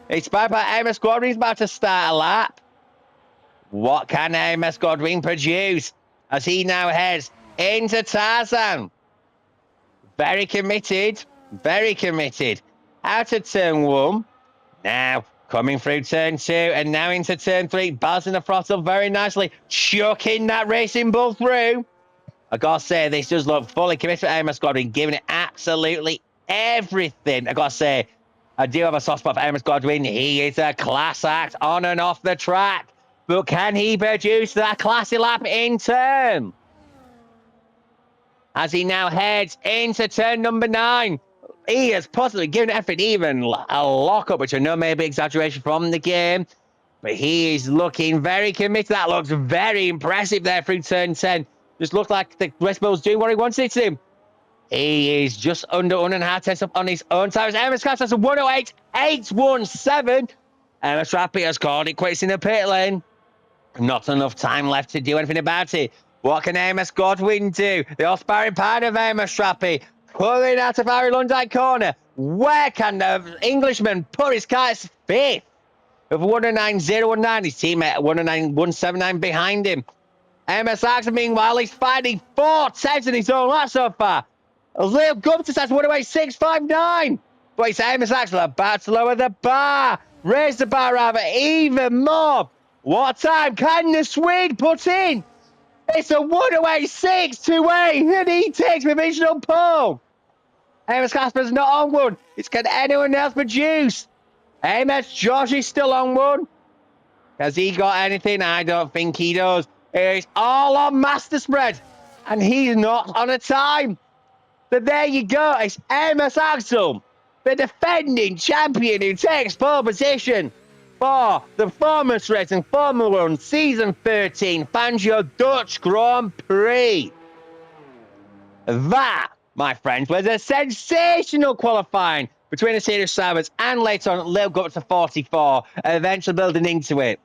It's by AMS Godwin. He's about to start a lap. What can AMS Godwin produce as he now heads into Tarzan? Very committed. Very committed. Out of turn 1. Now coming through turn 2 and now into turn 3. Balancing the throttle very nicely. Chucking that racing bull through. I gotta say, this does look fully committed to AMS Godwin, giving it absolutely everything. I gotta say, I do have a soft spot for AMS Godwin. He is a class act on and off the track. But can he produce that classy lap in turn? As he now heads into turn number 9. He has possibly given effort even a lockup, which I know may be exaggeration from the game. But he is looking very committed. That looks very impressive there through turn 10. Just looked like the Red Bull's doing what he wanted it to. He is just under 1.5 tenths up on his own time. AMS Caps has a 108.817. AMS Trappy has called it quits in the pit lane. Not enough time left to do anything about it. What can AMS Godwin do? The all-sparring partner of AMS Trappy pulling out of Harry Lundike corner. Where can the Englishman put his car? It's 5th of 109.019. His teammate 109.179 behind him. AMS Axel, meanwhile, he's finding 4 tenths in his own lap so far. Lil Gupta has 108.659. But it's AMS Axel about to lower the bar. Raise the bar rather even more. What time can the Swede put in? It's a 108.628 and he takes provisional pole. AMS Casper's not on one. It's can anyone else produce? AMS Josh is still on one. Has he got anything? I don't think he does. It's all on master spread, and he's not on a time. But there you go. It's AMS Axel, the defending champion who takes pole position for the Performance Racing Formula 1 Season 13 Fangio Dutch Grand Prix. That, my friends, was a sensational qualifying between the Series Simons and later on Lil got to 44, eventually building into it.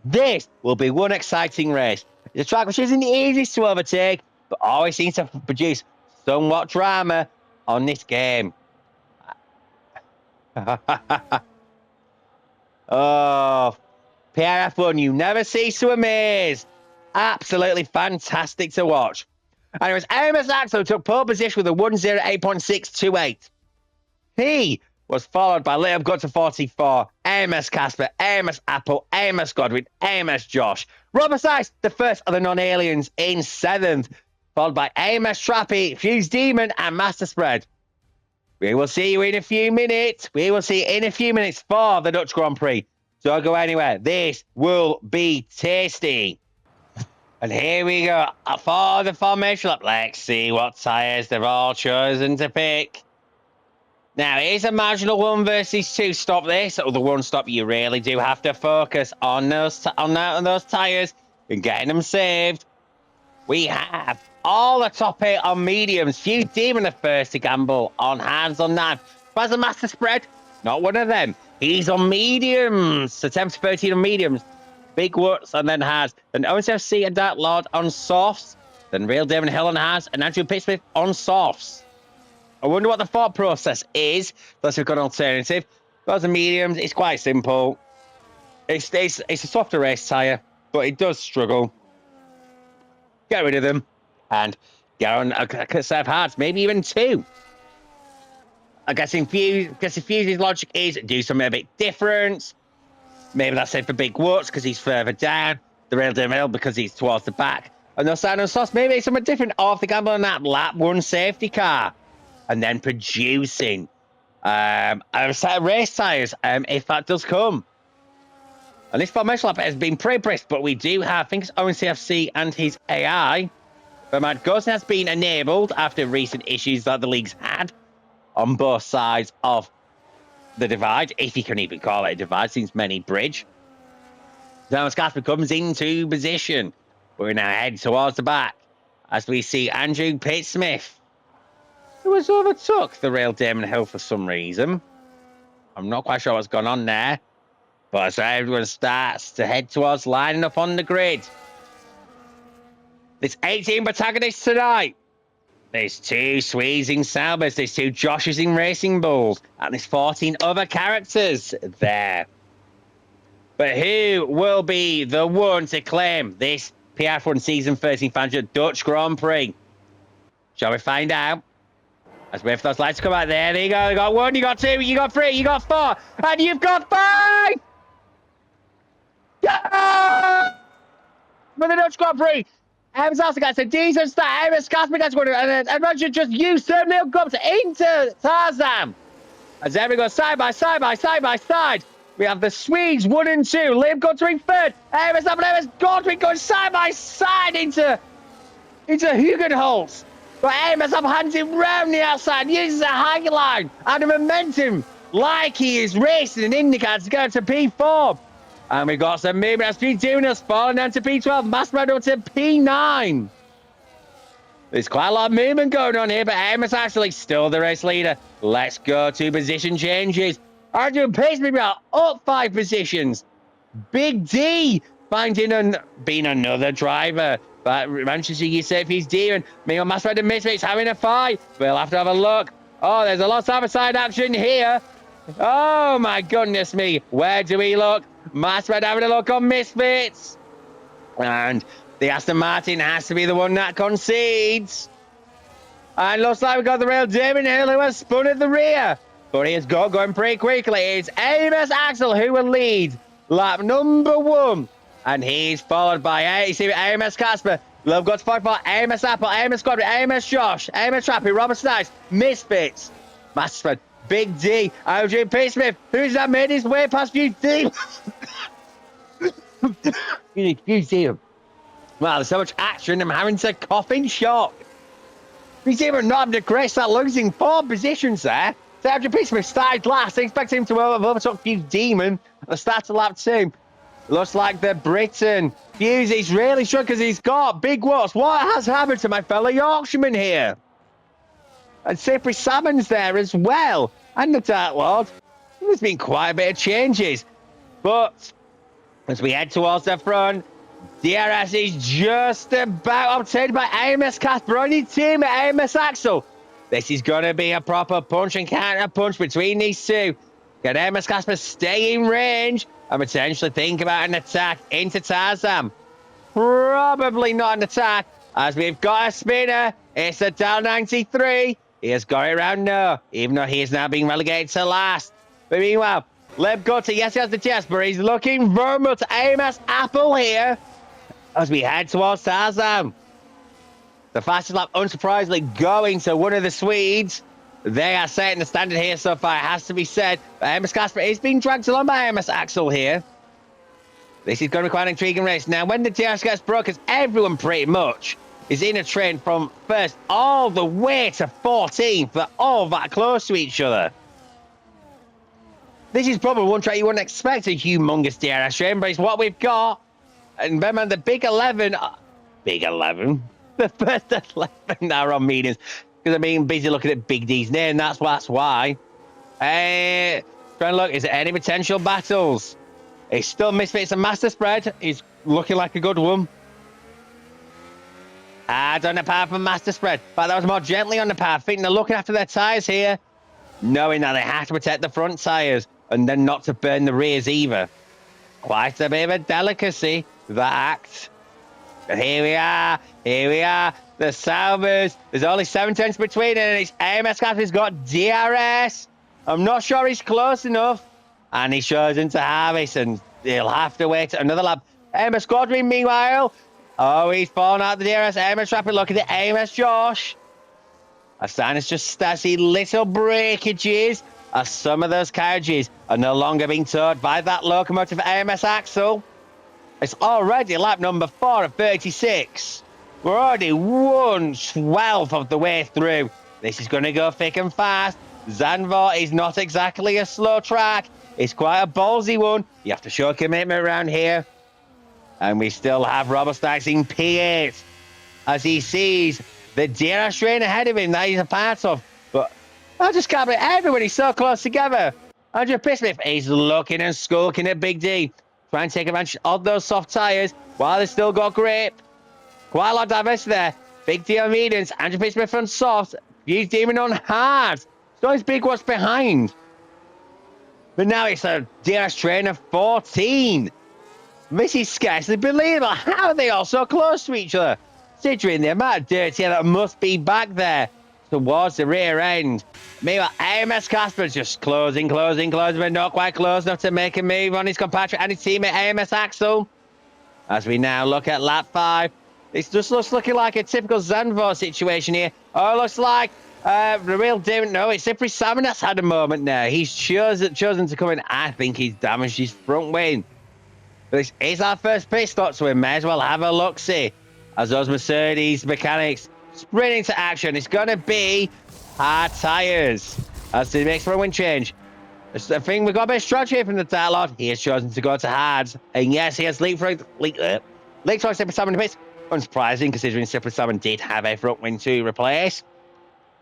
This will be one exciting race. It's a track which isn't the easiest to overtake, but always seems to produce somewhat drama on this game. Oh, PRF1, you never cease to amaze. Absolutely fantastic to watch. And it was AMS Axel took pole position with a 108.628. He was followed by Liam Got to 44, AMS Casper, AMS Apple, AMS Godwin, AMS Josh. Robert Sykes, the first of the non-aliens, in 7th, followed by AMS Trappy, Fuse Demon, and Master Spread. We will see you in a few minutes. We will see you in a few minutes for the Dutch Grand Prix. Don't go anywhere. This will be tasty. And here we go for the formation lap. Let's see what tyres they've all chosen to pick. Now, here's a marginal 1 versus 2 stop this. Or the 1 stop, you really do have to focus on those tyres and getting them saved. We have all the top 8 on mediums. Few Demon the first to gamble on hands on 9. Has a master spread, not one of them. He's on mediums. So 10 to 13 on mediums. Big Woods and then has. Then ONCFC and Dark Lord on softs. Then Real Demon Hill and has. And Andrew Pittsmith on softs. I wonder what the thought process is. Unless we've got an alternative. Those are mediums. It's quite simple. It's a softer race tyre, but it does struggle. Get rid of them and get on a set of hards, maybe even 2. I guess Fuse's logic is do something a bit different. Maybe that's it for Big Woods because he's further down. The Real Demon Hill because he's towards the back. And no sign on sauce. Maybe it's something different off the gamble on that lap 1 safety car. And then producing a set of race tyres if that does come. And this formation lap has been pretty brisk, but we do have, I think it's ONCFC and his AI. But Matt Gosling has been enabled after recent issues that the league's had on both sides of the divide, if you can even call it a divide, since many bridge. Thomas Casper comes into position. We're now heading towards the back as we see Andrew Pittsmith, who has overtook the Real Demon Hill for some reason. I'm not quite sure what's gone on there. But as everyone starts to head towards lining up on the grid. There's 18 protagonists tonight. There's 2 Swedes in Salbers, there's 2 Joshes in Racing Bulls, and there's 14 other characters there. But who will be the one to claim this PRF1 Season 13 Fangio Dutch Grand Prix? Shall we find out? As we wait for those lights to come out there. There you go. You got 1, you got 2, you got 3, you got 4, and you've got 5! Yeah! For the Dutch Grand Prix. Evans also gets a decent start. Evans Casper gets one. And imagine just use Little Gumps into Tarzan. As everyone goes side by side by side by side. We have the Swedes 1 and 2. Liam Gunther in 3rd. Evans up and Evans Godwin going side by side into Hugenholtz. But Evans up hands it round the outside. Uses a high line and a momentum like he is racing an IndyCar to go to P4. And we've got some movement as P2 falling down to P12. Mastermind up to P9. There's quite a lot of movement going on here, but Amos actually still the race leader. Let's go to position changes. Arjun Pittsmith up 5 positions. Big D being another driver. But Manchester United, he's Demon. Meanwhile, Mastermind and Misfits having a fight. We'll have to have a look. Oh, there's a lot of side action here. Oh, my goodness me. Where do we look? Mastermind having a look on Misfits. And the Aston Martin has to be the one that concedes. And looks like we've got the Real Demon Hill who has spun at the rear. But he has going pretty quickly. It's Amos Axel who will lead lap number 1. And he's followed by Amos Casper. Love got to fight for Amos Apple, Amos Squadron, Amos Josh, Amos Trappy, Robert Stice, Misfits. Mastermind, Big D, Andrew Pittsmith. Who's that made his way past Big D? Big D. Wow, there's so much action. I'm having to cough in shock. He's even not having to grace that losing 4 positions there. So Andrew Pittsmith started last. I expect him to have overtook Fuse Demon at the start of lap 2. Looks like the Briton. Fuse is really struck because he's got Big Woods. What has happened to my fellow Yorkshireman here? And Cypress Salmon's there as well. And the Dark Lord. There's been quite a bit of changes. But as we head towards the front, DRS is just about obtained by Amos Casper on his team at Amos Axel. This is going to be a proper punch and counter punch between these two. Can Amos Casper stay in range and potentially think about an attack into Tarzan? Probably not an attack, as we've got a spinner. It's a Dal 93. He has got it around now, even though he is now being relegated to last. But meanwhile, Leb Gutter, yes, he has the chest, but he's looking very much Amos Apple here as we head towards Tarzan. The fastest lap, unsurprisingly, going to one of the Swedes. They are setting the standard here so far, it has to be said. But Amos Casper is being dragged along by Amos Axel here. This is going to be quite an intriguing race. Now, when the DRS gets broken, everyone pretty much is in a train from first all the way to 14th. They're all that close to each other. This is probably one track you wouldn't expect a humongous DRS train, but it's what we've got. And remember, the Big 11... Big 11? the first 11 are on mediums because I've been busy looking at Big D's name. That's why. Trying to look, is there any potential battles? It's still Misfits and Master Spread. He's looking like a good one. On the path from Master Spread. But that was more gently on the path. I think they're looking after their tyres here, knowing that they have to protect the front tyres and then not to burn the rears either. Quite a bit of a delicacy, that act. But here we are. The Salvers. There's only 7 turns between, and it's AMS Captain's got DRS. I'm not sure he's close enough. And he shows into Harvest, and he'll have to wait another lap. AMS Squadron, meanwhile. Oh, he's fallen out the DRS. AMS Rapid, look at the AMS Josh. As Sinus just starts see little breakages as some of those carriages are no longer being towed by that locomotive AMS Axle. It's already lap number 4 of 36. We're already 1/12 of the way through. This is going to go thick and fast. Zandvoort is not exactly a slow track. It's quite a ballsy one. You have to show commitment around here. And we still have Robert Stacks in P8 as he sees the DRS train ahead of him that he's a part of. But I just can't believe everybody's so close together. Andrew Pissmith is looking and skulking at Big D, trying to take advantage of those soft tyres while they've still got grip. Quite a lot of diversity there. Big D on mediums, Andrew Pissmith on soft, Hughes Demon on hard. It's always big what's behind. But now it's a DRS train of 14. This is scarcely believable. How are they all so close to each other? Considering the amount of dirt here that must be back there towards the rear end. Meanwhile, AMS Casper's just closing, but not quite close enough to make a move on his compatriot and his teammate AMS Axel. As we now look at lap 5. This just looks looking like a typical Zandvoort situation here. Oh, it looks like the real David. No, it's Cyprian Salmon that's had a moment there. He's chosen to come in. I think he's damaged his front wing. This is our first pit stop, so we may as well have a look-see as those Mercedes mechanics sprint into action. It's going to be hard tyres as he makes for a wind change. I think we've got a bit of strategy here from the Dark Lord. He has chosen to go to hards. And yes, he has leapfrogged Cyprian Salmon in the pits. Unsurprising, considering Cyprian Salmon did have a front wing to replace.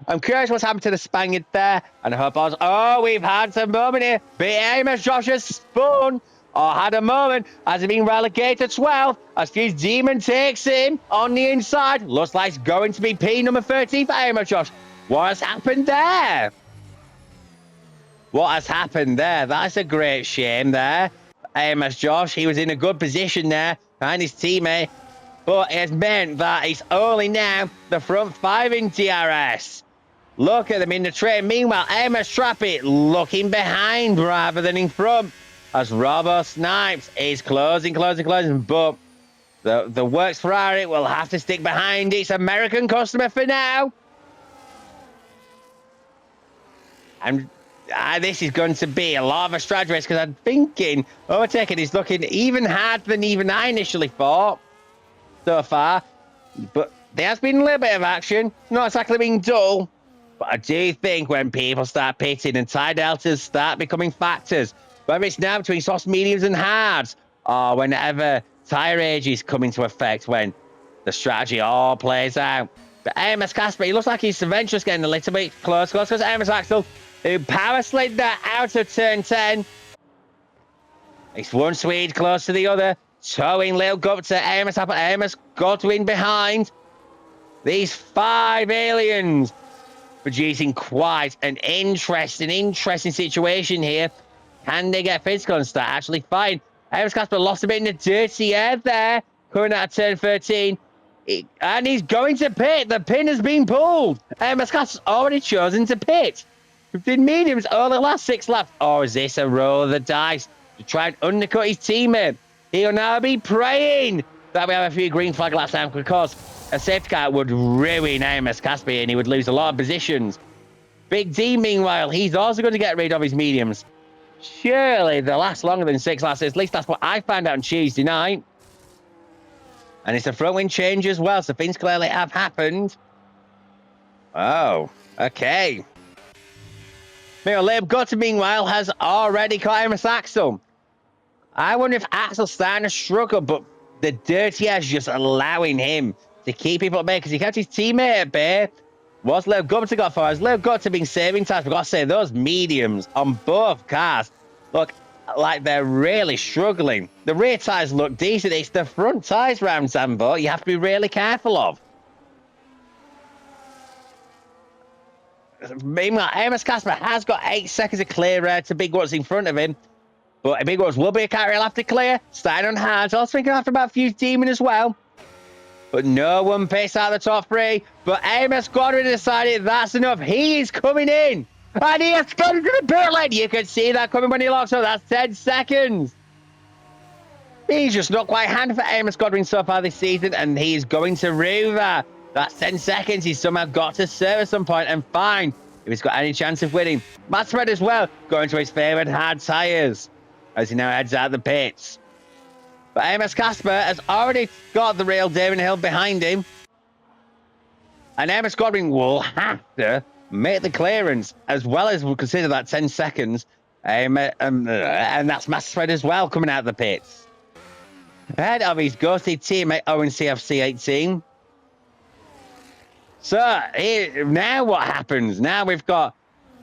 I'm curious what's happened to the Spaniard there. And I hope I was... Oh, we've had some moment here. AMS Josh has spun. Or had a moment as he's been relegated 12 as Fuse Demon takes him on the inside. Looks like it's going to be P number 13 for AMS Josh. What has happened there? That's a great shame there. AMS Josh, he was in a good position there behind his teammate, but it has meant that it's only now the front 5 in DRS. Look at them in the train. Meanwhile, AMS Trappy looking behind rather than in front. As Robo Snipes is closing, but the Works Ferrari will have to stick behind its American customer for now. And this is going to be a lot of a strategy race because I'm thinking overtaking is looking even harder than even I initially thought so far. But there has been a little bit of action, not exactly being dull. But I do think when people start pitting and tie deltas start becoming factors, whether it's now between soft, mediums, and hards, or whenever tyre ages come into effect, when the strategy all plays out. But AMS Casper, he looks like he's eventually getting a little bit close because AMS Axel, who power slid that out of turn 10. It's one Swede close to the other, towing Little Gup to AMS Apple, AMS Godwin behind. These 5 aliens producing quite an interesting situation here. Can they get physical and start actually fighting? AMS Casper lost a bit in the dirty air there, coming out of turn 13. And he's going to pit. The pin has been pulled. AMS Casper's already chosen to pit. 15 mediums over the last 6 laps. Or is this a roll of the dice to try and undercut his teammate? He'll now be praying that we have a few green flag laps down because a safety car would ruin AMS Casper and he would lose a lot of positions. Big D, meanwhile, he's also going to get rid of his mediums. Surely they'll last longer than 6 laps. At least that's what I found out on Tuesday night. And it's a front wing change as well, so things clearly have happened. Oh, okay. Liam Gutter, meanwhile, has already caught AMS Axel. I wonder if Axel's starting to struggle, but the dirty air's just allowing him to to keep people at bay because he kept his teammate at bay. What's Lil Gupta got for us? Lil Gupta been saving times. We've got to say, those mediums on both cars look like they're really struggling. The rear tyres look decent. It's the front tyres round Zambo you have to be really careful of. Meanwhile, Amos Casper has got 8 seconds of clear to Big What's in front of him. But Big What's will be a car he'll have to clear. Starting on hard. Also thinking after about Fuse Demon as well. But no one picks out the top 3. But Amos Godwin decided that's enough. He is coming in. And he has gone to the pit lane. You can see that coming when he locks up. That's 10 seconds. He's just not quite hand for Amos Godwin so far this season. And he's going to rue that. That's 10 seconds. He's somehow got to serve at some point and find if he's got any chance of winning. Matt Spread as well, going to his favourite hard tyres as he now heads out the pits. But Amos Casper has already got the real Damon Hill behind him. And Amos Godwin will have to make the clearance as well as we'll consider that 10 seconds. And that's Matt Spread as well coming out of the pits. Ahead of his ghosted teammate Owen CFC 18. So, now what happens? Now we've got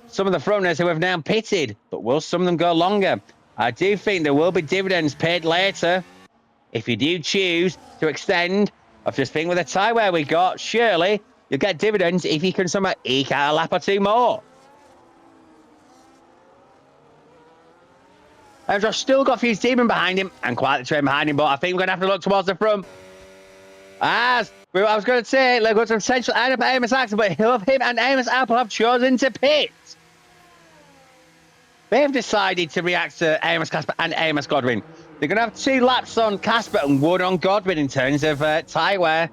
some of the front runners who have now pitted, but will some of them go longer? I do think there will be dividends paid later. If you do choose to extend, I just think with the tie wear we got, surely you'll get dividends if you can somehow eke out a lap or 2 more. And Josh still got Fuse Demon behind him and quite the train behind him, but I think we're going to have to look towards the front. As I was going to say, they've got some potential end up Amos Axel, but both him and Amos Apple have chosen to pit. They've decided to react to Amos Casper and Amos Godwin. They're going to have 2 laps on Casper and 1 on Godwin in terms of tyre wear.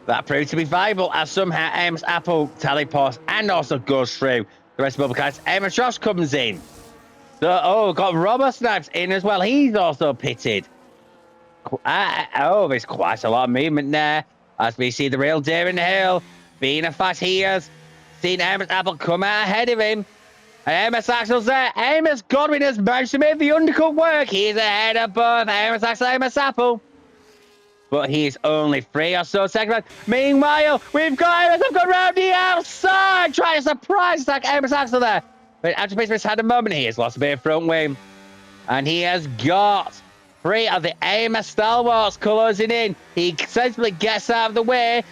That proved to be viable as somehow Amos Apple teleports and also goes through the rest of the bubble cars. Amos Josh comes in. So, got Robert Snipes in as well. He's also pitted. There's quite a lot of movement there. As we see the real Darren Hill being a fast he has seen Amos Apple come out ahead of him. And Amos Axel's there. Amos Godwin has managed to make the undercut work. He's ahead of both Amos Axel and Amos Apple. But he's only 3 or so seconds back. Meanwhile, we've got Amos Apple around the outside, trying to surprise attack Amos Axel there. But Andrew Pismith's had a moment. He has lost a bit of front wing. And he has got 3 of the Amos Stalwarts closing in. He sensibly gets out of the way.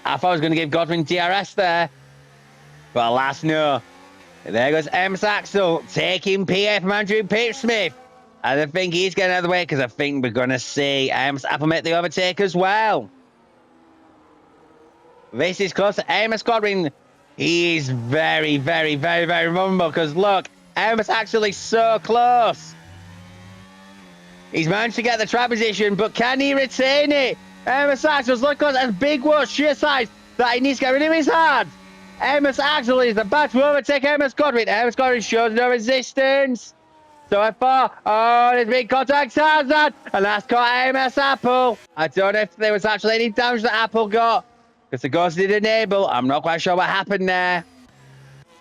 I thought I was going to give Godwin DRS there. But alas, no. There goes Amos Axel taking PF from Andrew Pismith. And I think he's getting out of the way because I think we're going to see Amos Apple make the overtake as well. This is close to Amos Godwin. He's very, very, very, very vulnerable because look, Amos Axel is so close. He's managed to get the track position, but can he retain it? Amos Axel's look close as Big Wood sheer size that he needs to get rid of his hand. Amos Axel is about to overtake Amos Godwin. Amos Godwin shows no resistance. So far, there's big contact Tarzan, and that's caught Amos Apple. I don't know if there was actually any damage that Apple got, because the ghost did enable. I'm not quite sure what happened there.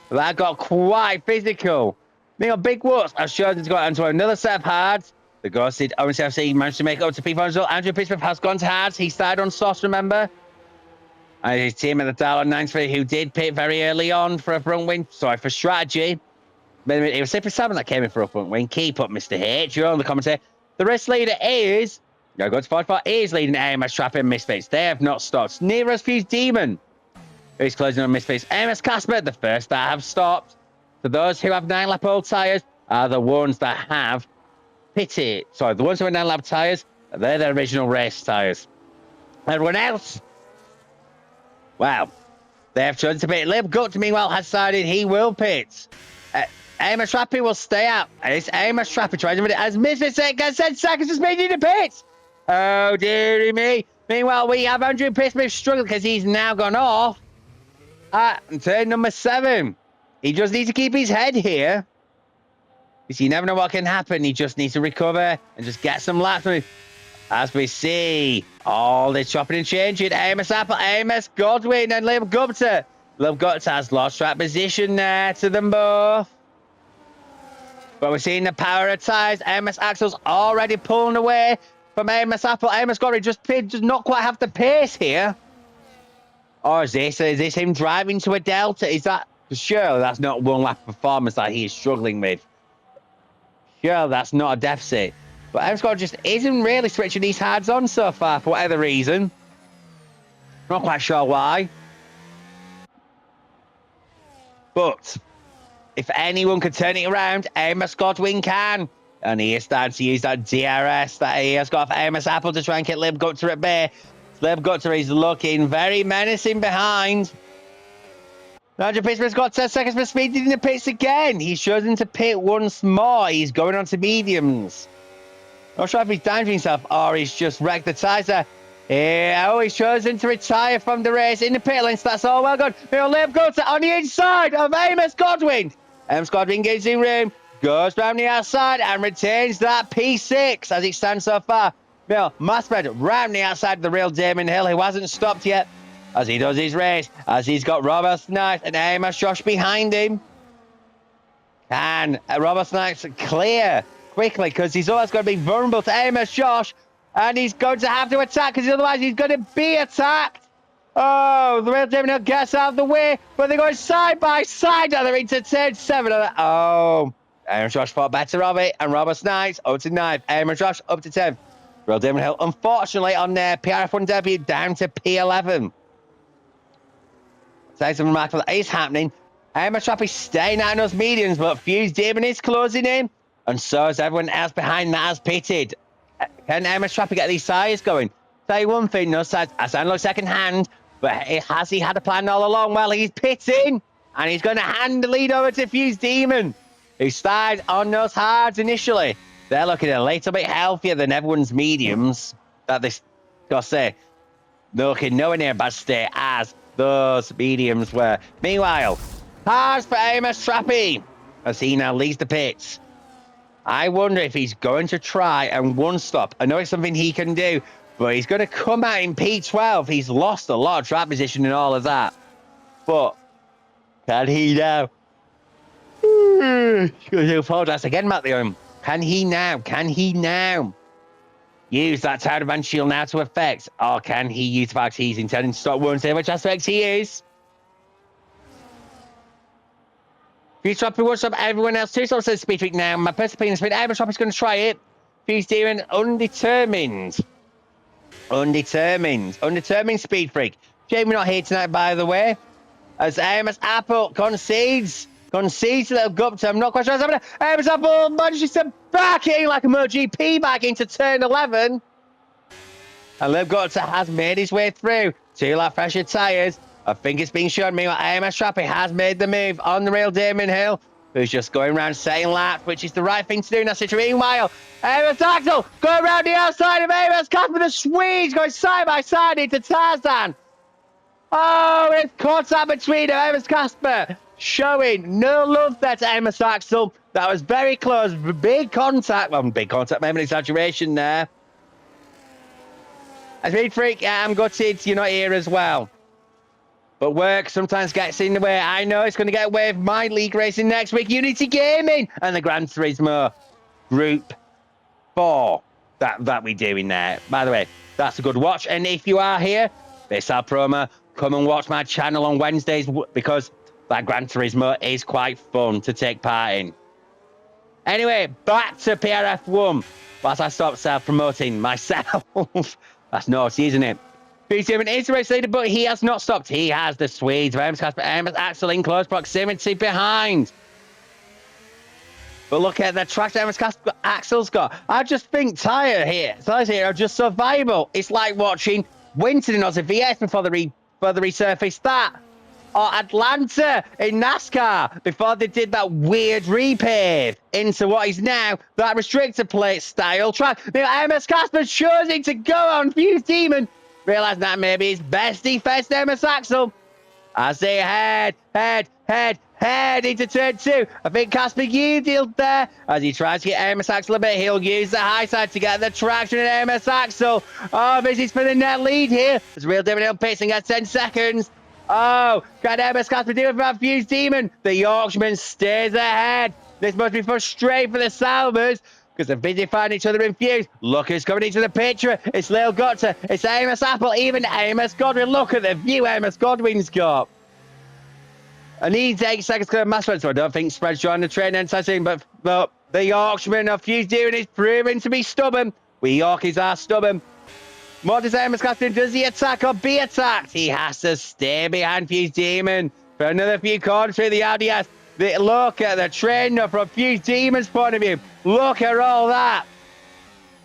But that got quite physical. Meanwhile, Big Woods has chosen to go into another set of hards. The ghost did ONCFC managed to make it up to P4 as well. Andrew Pismith has gone to hards. He started on sauce, remember? And his team at the dial on 93, who did pit very early on for a front wing. Sorry, for strategy. But it was Slippery Salmon that came in for a front wing. Keep up, Mr. H. You're on the commentary. The race leader is... Go to 44. Is leading AMS Trap and Misfits. They have not stopped. Near as Fuse Demon, who's closing on Misfits. AMS Casper, the first that have stopped. For those who have 9-lap old tyres, are the ones that have pitted. Sorry, the ones who have 9-lap tyres, they're the original race tyres. Everyone else... Wow. They have chosen to pit. Lib Gut, meanwhile, has decided he will pit. Amos Trappy will stay out. It's Amos Trappy trying to win it as Misfits gets 10 seconds to speed into pit. Oh, dearie me. Meanwhile, we have Andrew Pismith struggling because he's now gone off at turn number 7. He just needs to keep his head here. Because you never know what can happen. He just needs to recover and just get some laps. As we see all this chopping and changing, Amos Apple, Amos Godwin, and Liam Gupta. Liam Gupta has lost track position there to them both. But we're seeing the power of ties. Amos Axel's already pulling away from Amos Apple. Amos Godwin just does not quite have the pace here. Or is this him driving to a delta? Is that sure? That's not one lap performance that he is struggling with. Sure, that's not a deficit. But Amos Godwin just isn't really switching these hards on so far for whatever reason. Not quite sure why. But if anyone could turn it around, Amos Godwin can. And he is starting to use that DRS that he has got for Amos Apple to try and get Lib Gutter at bay. Lib Gutter is looking very menacing behind. Nigel Pittsburgh's got 10 seconds for speed in the pits again. He's chosen to pit once more. He's going on to mediums. Not sure if he's damaged himself or he's just wrecked the tyres there. Yeah, oh, he's chosen to retire from the race in the pit lanes. That's all well gone. Lib Gutter on the inside of Amos Godwin. Amos Godwin gets in room. Goes round the outside and retains that P6 as it stands so far. Masmed round the outside of the real Damon Hill, who hasn't stopped yet as he does his race, as he's got Robert Snipes and Amos Josh behind him. Can Robert Snipes clear quickly because he's always going to be vulnerable to Amos Josh, and he's going to have to attack because otherwise he's going to be attacked. Oh, the real Damon Hill gets out of the way, but they're going side by side now. They're into turn 7. Oh. Amos Josh fought better of it, and Robert Snipes up to 9th. Amos Josh up to 10th. Real Damon Hill, unfortunately, on their PRF1 debut, down to P11. So something remarkable that is happening. Amos Josh is staying out in those mediums, but Fuse Damon is closing in, and so is everyone else behind that has pitted. Can Amos Josh get these tyres going? Tell you one thing, no sides. I sound like second hand, but has he had a plan all along? Well, he's pitting, and he's going to hand the lead over to Fuse Demon, who started on those hards initially. They're looking a little bit healthier than everyone's mediums. That they got to say, they're looking nowhere near a bad state as those mediums were. Meanwhile, hards for Amos Trappy as he now leads the pits. I wonder if he's going to try and one stop. I know it's something he can do, but he's going to come out in P12. He's lost a lot of track position and all of that. But can he now? I apologise again, Matt Leon. Can he now use that Tower Advance Shield now to effect? Or can he use the fact he's intending to stop one, say which aspect he is? Fuse Trapper will stop everyone else too, so says Speed Freak now. My personal opinion is that Amos Trapper is going to try it. Fuse Demon undetermined. Undetermined Speed Freak. Shame we're not here tonight, by the way. As Amos Apple concedes a little gup. I'm not quite sure what's happening. Amos Apple manages to back in like a MotoGP back into turn 11. And Lib Gutter has made his way through. 2 lap fresher tyres. I think it's been shown. Meanwhile, Amos Trappy has made the move on the real Damon Hill, who's just going around setting laps, which is the right thing to do in that situation. Meanwhile, Amos Axel going around the outside of Amos Casper, the Swedes going side by side into Tarzan. Oh, it's contact between Amos Casper, showing no love there to Amos Axel. That was very close. Big contact. Well, big contact, maybe an exaggeration there. As Speed Freak, I'm gutted you're not here as well. But work sometimes gets in the way. I know it's going to get away with my league racing next week. Unity Gaming and the Gran Turismo Group 4 that we're doing there. By the way, that's a good watch. And if you are here, this is our promo. Come and watch my channel on Wednesdays because that Gran Turismo is quite fun to take part in. Anyway, back to PRF1. Whilst I stop self-promoting myself. That's naughty, isn't it? P7 is the race leader, but he has not stopped. He has the Swedes. Amos Axel in close proximity behind. But look at the track Amos Axel's got. I just think tires here are just so viable. It's like watching Winton in Aussie VS before they resurfaced that. Or Atlanta in NASCAR before they did that weird repave into what is now that restrictor plate style track. Amos Casper choosing to go on Fuse Demon. Realising that maybe his best defense, Amos Axel. As they head into turn 2. I think Casper yielded there as he tries to get Amos Axel a bit. He'll use the high side to get the traction in Amos Axel. Oh, this is for the net lead here. As Real Demon Hill pacing at 10 seconds. Oh, can Amos Casper do it for that Fuse Demon? The Yorkshireman stays ahead. This must be frustrating for the Salvers. because they're busy finding each other in Fuse. Look who's coming into the picture. It's Lil Gutter. It's Amos Apple. Even Amos Godwin. Look at the view Amos Godwin's got. And he's 8 seconds clear of Master, so I don't think Spread's joined the train anytime soon. But the Yorkshireman of Fuse Demon is proving to be stubborn. We Yorkies are stubborn. What does Amos Casper do? Does he attack or be attacked? He has to stay behind Fuse Demon for another few corners through the RDS. Look at the train from Fuse Demon's point of view. Look at all that.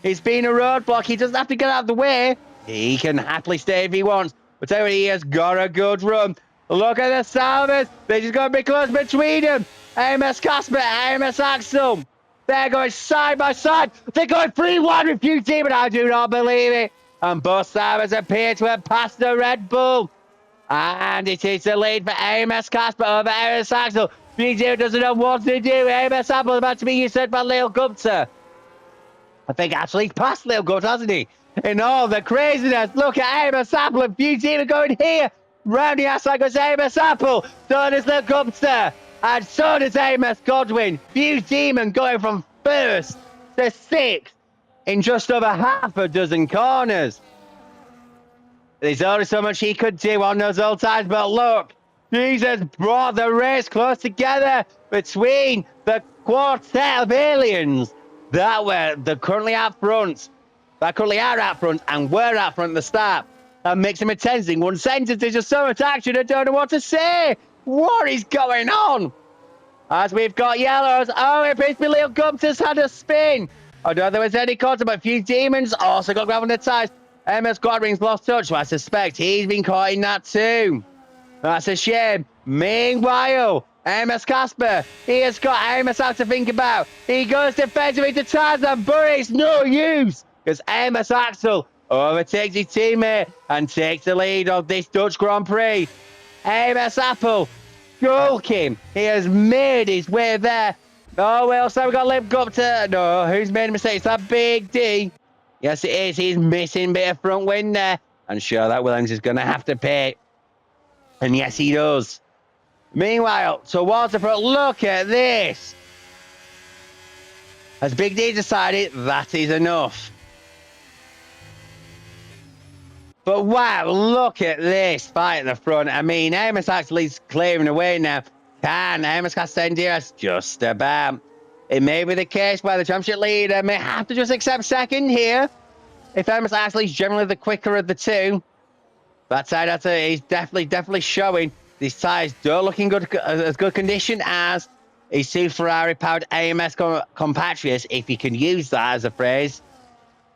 It's been a roadblock. He doesn't have to get out of the way. He can happily stay if he wants. But tell you what, he has got a good run. Look at the Salvers. They're just going to be close between them. Amos Casper, Amos Axel. They're going side by side. They're going 3-1 with Fuse Demon. I do not believe it. And both Salvers appear to have passed the Red Bull. And it is the lead for Amos Casper over Amos Axel. Fuse Demon doesn't know what to do. Amos Apple is about to be usurped by Lil Gupta. I think actually he's passed Lil Gupta, hasn't he? In all the craziness, look at Amos Apple and Fuse Demon going here. Round the outside goes Amos Apple. So does Lil Gupta. And so does Amos Godwin. Fuse Demon going from 1st to 6th in just over half a dozen corners. There's only so much he could do on those old times, but look, Jesus brought the race close together between the quartet of aliens that currently are out front and were out front at the start. And makes him a tensing one sentence. There's just so much action, I don't know what to say. What is going on? As we've got yellows. Oh, it appears to be Lil Gupta's had a spin. I don't know if there was any contact, but Fuse Demons also got grabbed on the ties. Amos Godwin's lost touch, so I suspect he's been caught in that too. That's a shame. Meanwhile, Amos Casper, he has got Amos out to think about. He goes defensively to Tarzan, but it's no use because Amos Axel overtakes his teammate and takes the lead of this Dutch Grand Prix. Amos Apple skulking. He has made his way there. Oh, well, so we've got Lil Gupta. No, who's made a mistake? It's that Big D. Yes, it is. He's missing a bit of front wind there. And sure, that Williams is going to have to pay. And yes, he does. Meanwhile, towards the front, look at this. Has Big D decided that is enough? But wow, look at this fight at the front. I mean, Amos actually is clearing away now. Can Amos Castendias? Just about. It may be the case where the championship leader may have to just accept second here. If Amos actually is generally the quicker of the two. That side, he's definitely showing. These tyres don't look in as good condition as his two Ferrari-powered AMS compatriots, if you can use that as a phrase.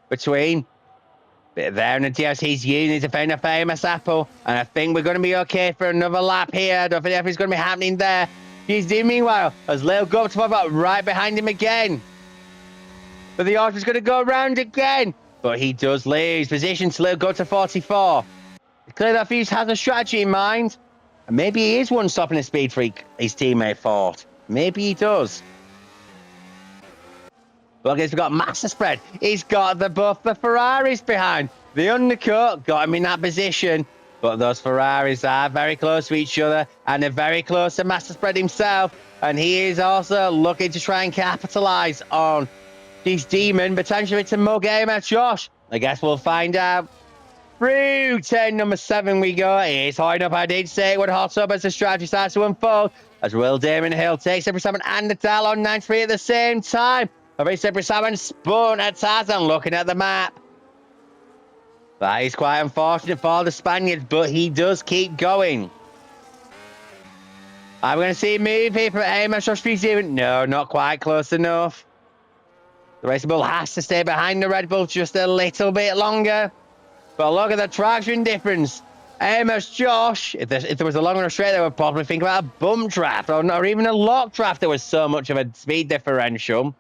Between bit there and the DS, he's using his defender for Amos Apple. And I think we're going to be okay for another lap here. I don't think anything's going to be happening there. He's doing meanwhile as Lil Gupta pop up right behind him again. But the Orphan's going to go around again. But he does lose position to Lil Gupta 44. It's clear that Fuse has a strategy in mind. And maybe he is one stopping a speed freak his teammate fought. Maybe he does. Look, he's got massive spread. He's got both the Ferraris behind. The undercut got him in that position. But those Ferraris are very close to each other. And they're very close to Master Spread himself. And he is also looking to try and capitalise on this demon. Potentially to mug Amos Josh. I guess we'll find out. Through turn number 7 we go. It's hard up. I did say it would hot up as the strategy starts to unfold. As Will Damon Hill takes every Salmon and the dial on 9-3 at the same time. Every separate Salmon spun at Tarzan looking at the map. That is quite unfortunate for the Spaniards, but he does keep going. I'm going to see a move here from Amos Josh Fuse. No, not quite close enough. The Racing Bull has to stay behind the Red Bull just a little bit longer. But look at the traction difference. Amos Josh, if there was a long run straight, they would probably think about a bump draft or even a lock draft. There was so much of a speed differential.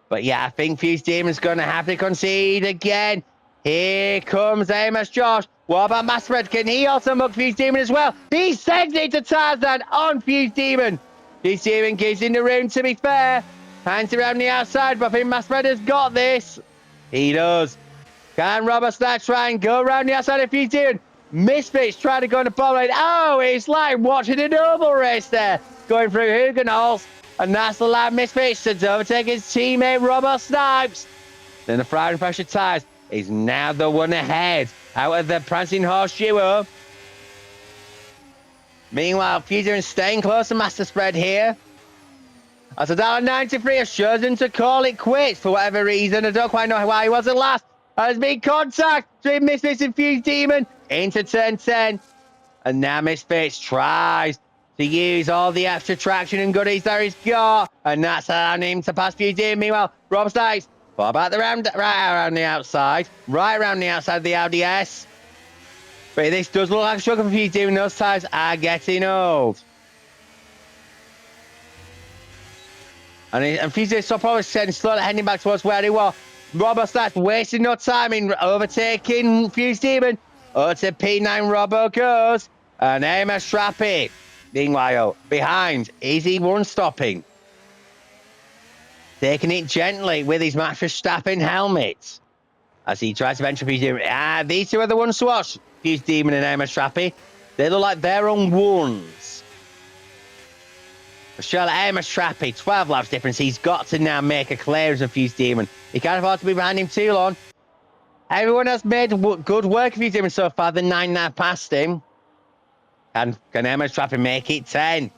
But yeah, I think Fuse Demon's going to have to concede again. Here comes Amos Josh. What about Massred? Can he also mug Fuse Demon as well? He sends it to Tarzan on Fuse Demon. Fuse Demon gives in the room, to be fair. Hands around the outside, but I think Massred has got this. He does. Can Robert Snatch try and go around the outside of Fuse Demon? Misfits trying to go on the ball lane. Oh, it's like watching an oval race there. Going through Huguenots. And that's the lap misfits to overtake his teammate Robert Snipes. Then the Ferrari pressure tyres is now the one ahead out of the prancing horse duo. Meanwhile, Fuser is staying close to Master Spread here. As $1.93 has chosen to call it quits for whatever reason. I don't quite know why he wasn't last. There's been contact between Misfits and Fuse Demon into turn 10. And now Misfits tries to use all the extra traction and goodies that he's got. And that's allowing him to pass Fuse Demon. Meanwhile, Rob Snipes, far back right around the outside. Right around the outside of the Audi S. But this does look like a struggle for Fuse Demon. Those tires are getting old. And Fuse Demon probably slowly heading back towards where he was. Robbo starts wasting no time in overtaking Fuse Demon. Over to P9 Robbo goes. And Amos Trappy, meanwhile, behind. Is he one-stopping? Taking it gently with his Max Verstappen helmet. As he tries to venture Fuse Demon. These two are the ones to watch. Fuse Demon and Amos Trappy. They look like they're on ones. Surely Amos Trappy, 12 laps difference. He's got to now make a clearance of Fuse Demon. He can't afford to be behind him too long. Everyone has made good work of Fuse Demon so far. The 9 now past him. And can Amos Trappy make it 10?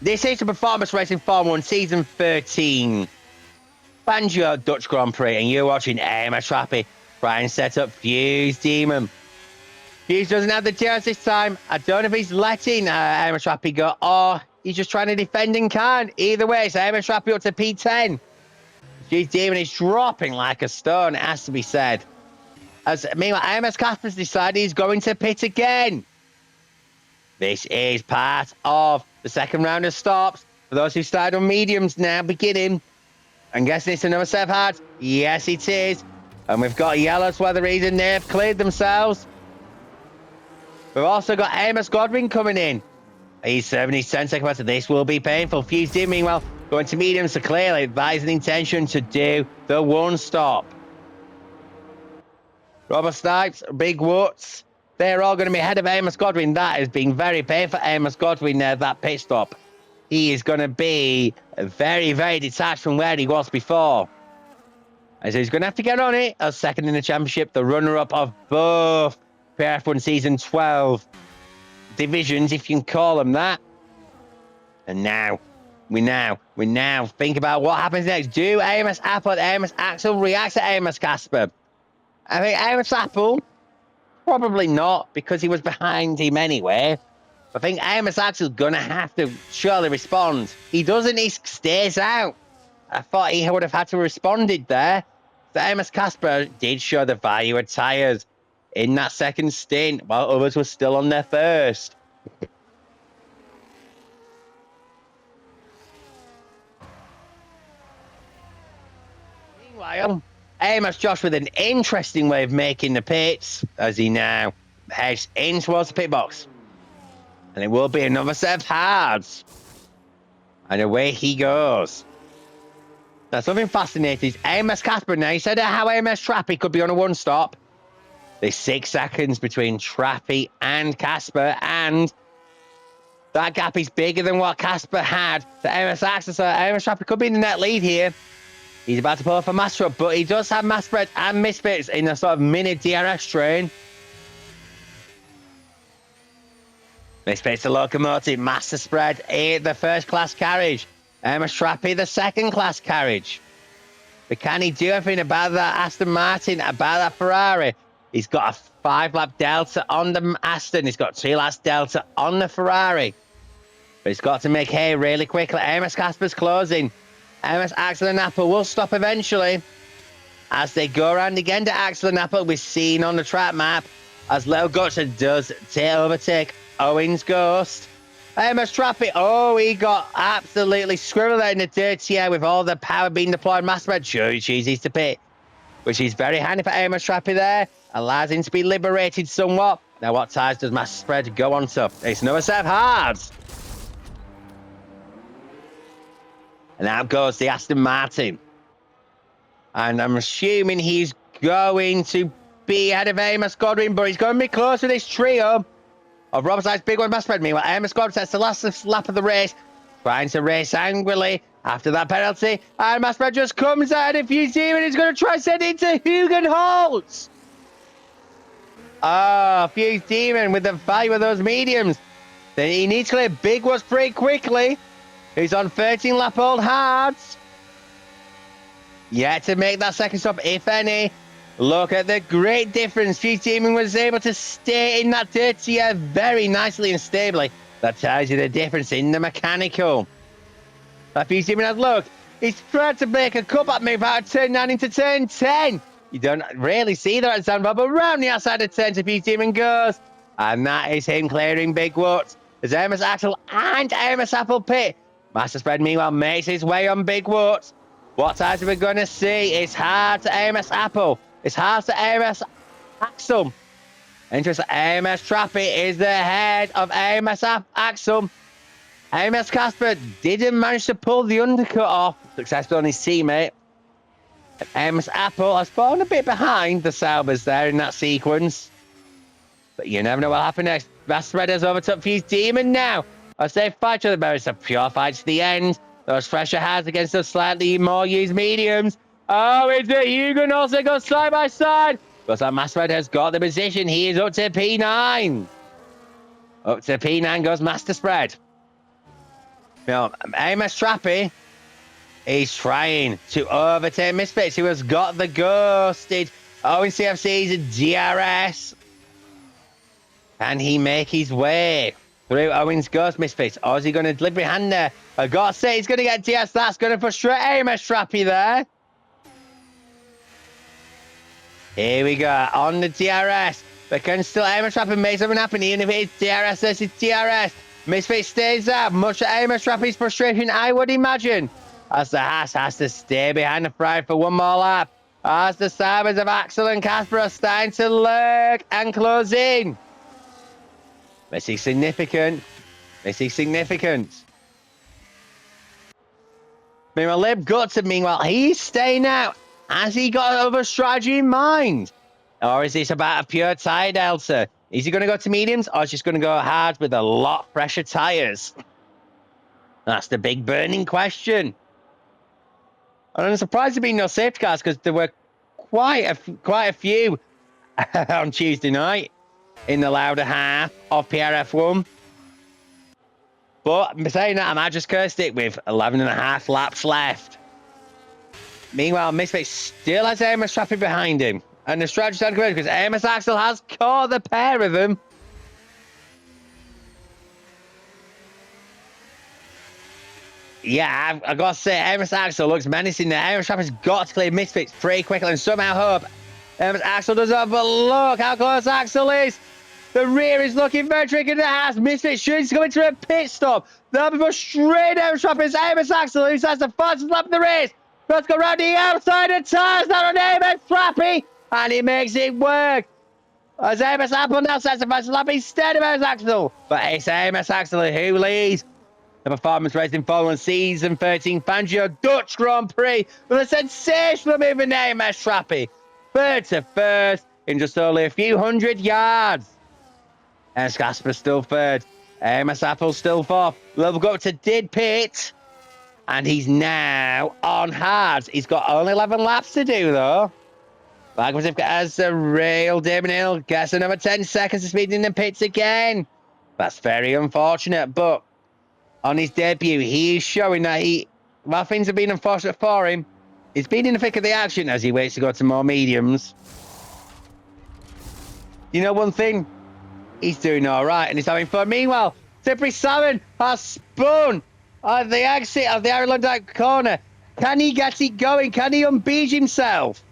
This is the Performance Racing Formula 1 Season 13. Fangio Dutch Grand Prix. And you're watching Amos Trappy try and set up Fuse Demon. Fuse doesn't have the chance this time. I don't know if he's letting Amos Trappy go or he's just trying to defend and can't. Either way, it's Amos Trappy up to P10. Fuse Demon is dropping like a stone, it has to be said. As meanwhile, Amos Casper's decided he's going to pit again. This is part of the second round of stops. For those who started on mediums now, beginning. I'm guessing it's another set of hards. Yes, it is. And we've got yellows for the reason they've cleared themselves. We've also got Amos Godwin coming in. He's serving his 10 second pass. This will be painful. Fuse Demon, meanwhile, going to mediums, so clearly that is an intention to do the one stop. Robert Snipes, Big Woods, they're all going to be ahead of Amos Godwin. That has been very painful for Amos Godwin there, that pit stop. He is going to be very, very detached from where he was before. And so he's going to have to get on it as second in the championship, the runner-up of both PRF1 Season 12 divisions, if you can call them that. And now, we now think about what happens next. Do Amos Apple and Amos Axel react to Amos Casper? I think Amos Apple, probably not, because he was behind him anyway. I think Amos Axel's going to have to surely respond. He doesn't, he stays out. I thought he would have had to have responded there. So Amos Casper did show the value of tyres in that second stint, while others were still on their first. Meanwhile, Amos Josh with an interesting way of making the pits, as he now heads in towards the pit box. And it will be another set of hards. And away he goes. Now, something fascinating is Amos Casper now. He said how Amos Trappy could be on a one stop. There's 6 seconds between Trappy and Casper, and that gap is bigger than what Casper had to Amos Axel. So Amos Trappy could be in the net lead here. He's about to pull off a mass truck, but he does have mass spread and misfits in a sort of mini DRS train. Misfits the locomotive, master spread in the first class carriage. Amos Trappy the second class carriage. But can he do anything about that Aston Martin, about that Ferrari? He's got a 5-lap delta on the Aston. He's got 2 laps delta on the Ferrari. But he's got to make hay really quickly. Amos Casper's closing. Amos Axel and Apple will stop eventually. As they go around again to Axel and Apple, we're seeing on the track map as Leo Gutcher does overtake Owen's Ghost. Amos Trappy, oh, he got absolutely scribbled out in the dirty air with all the power being deployed. Mass spread, sure, he chooses to pit, which is very handy for Amos Trappy there. Allows him to be liberated somewhat. Now, what tyres does mass spread go on to? It's another set of hards. And out goes the Aston Martin. And I'm assuming he's going to be ahead of Amos Godwin, but he's going to be close to this trio of Robertside's big one mass spread. Meanwhile, Emma Squad sets the last lap of the race, trying to race angrily after that penalty. And mass spread just comes out and Fuse Demon is going to try send it to Hugenholtz. Oh, Fuse Demon with the fight with those mediums. Then he needs to clear big ones pretty quickly. He's on 13 lap old hards. Yet to make that second stop, if any. Look at the great difference. Fuse Demon was able to stay in that dirty air very nicely and stably. That tells you the difference in the mechanical. That Fuse Demon has look. He's tried to make a cutback move out of turn 9 into turn 10. You don't really see that at Sandbar, but around the outside of turn to Fuse Demon goes. And that is him clearing big woods. There's Amos Axel and Amos Apple Pit. Master Spread, meanwhile, makes his way on big woods. What size are we going to see? It's hard to Amos Apple. It's hard to Amos Axel. Interesting. Amos Trappy is the head of Amos Axel. Amos Casper didn't manage to pull the undercut off successfully on his teammate. And Amos Apple has fallen a bit behind the Saubers there in that sequence. But you never know what'll happen next. Master Spread has overtook Fuse Demon now. I say fight to the berry. It's a pure fight to the end. Those fresher hands against those slightly more used mediums. Oh, it's a Hugo also goes side by side. But that Master Spread has got the position. He is up to P9. Up to P9 goes Master Spread. Now, Amos Trappy is trying to overtake Misfits, who has got the ghosted Owen CFC's DRS. Can he make his way through Owen's Ghost Misfits? Or is he going to deliver behind there? I got to say, he's going to get DS. That's going to frustrate Amos Trappy there. Here we go, on the DRS. But can still Amos Trappy make something happen, even if it is DRS versus DRS? Misfits stays up, much to Amos Trappy's frustration, I would imagine. As the Haas has to stay behind the Pride for one more lap. As the Sabers of Axel and Casper are starting to lurk and close in. Missing significant. Missing significant. Meanwhile, Lib Gutson, meanwhile, he's staying out. Has he got other strategy in mind? Or is this about a pure tyre delta? Is he going to go to mediums or is he just going to go hard with a lot fresher tyres? That's the big burning question. And I'm surprised there being no safety cars because there were quite a few on Tuesday night in the louder half of PRF1. But saying that, I might just cursed it with 11.5 laps left. Meanwhile, Misfits still has Amos Trappy behind him. And the strategy's not good because Amos Axel has caught the pair of them. Yeah, I've got to say, Amos Axel looks menacing there. Amos Trappy's got to clear Misfits pretty quickly and somehow hope Amos Axel does that. But look how close Axel is. The rear is looking very tricky in the house. Misfits should go into a pit stop. They'll be straight Amos Trappy. It's Amos Axel who has the fastest lap of the race. Let's go round the outside of tires down on Amos Trappy. And he makes it work. As Amos Apple now sets the fastest lap instead of Amos Axel. But it's Amos Axel who leads the performance racing following season 13 Fangio Dutch Grand Prix with a sensational move in Amos Trappy. Third to first in just only a few hundred yards. Amos Casper still third. Amos Apple still fourth. We'll go up to Did Pit. And he's now on hards. He's got only 11 laps to do, though. Magnificent as a rail. Damon Hill gets another 10 seconds of speed in the pits again. That's very unfortunate, but on his debut, he is showing that while things have been unfortunate for him, he's been in the thick of the action as he waits to go to more mediums. You know one thing? He's doing all right and he's having fun. Meanwhile, Tippery Salmon has spun at the exit of the Ireland corner. Can he get it going? Can he unbeach himself?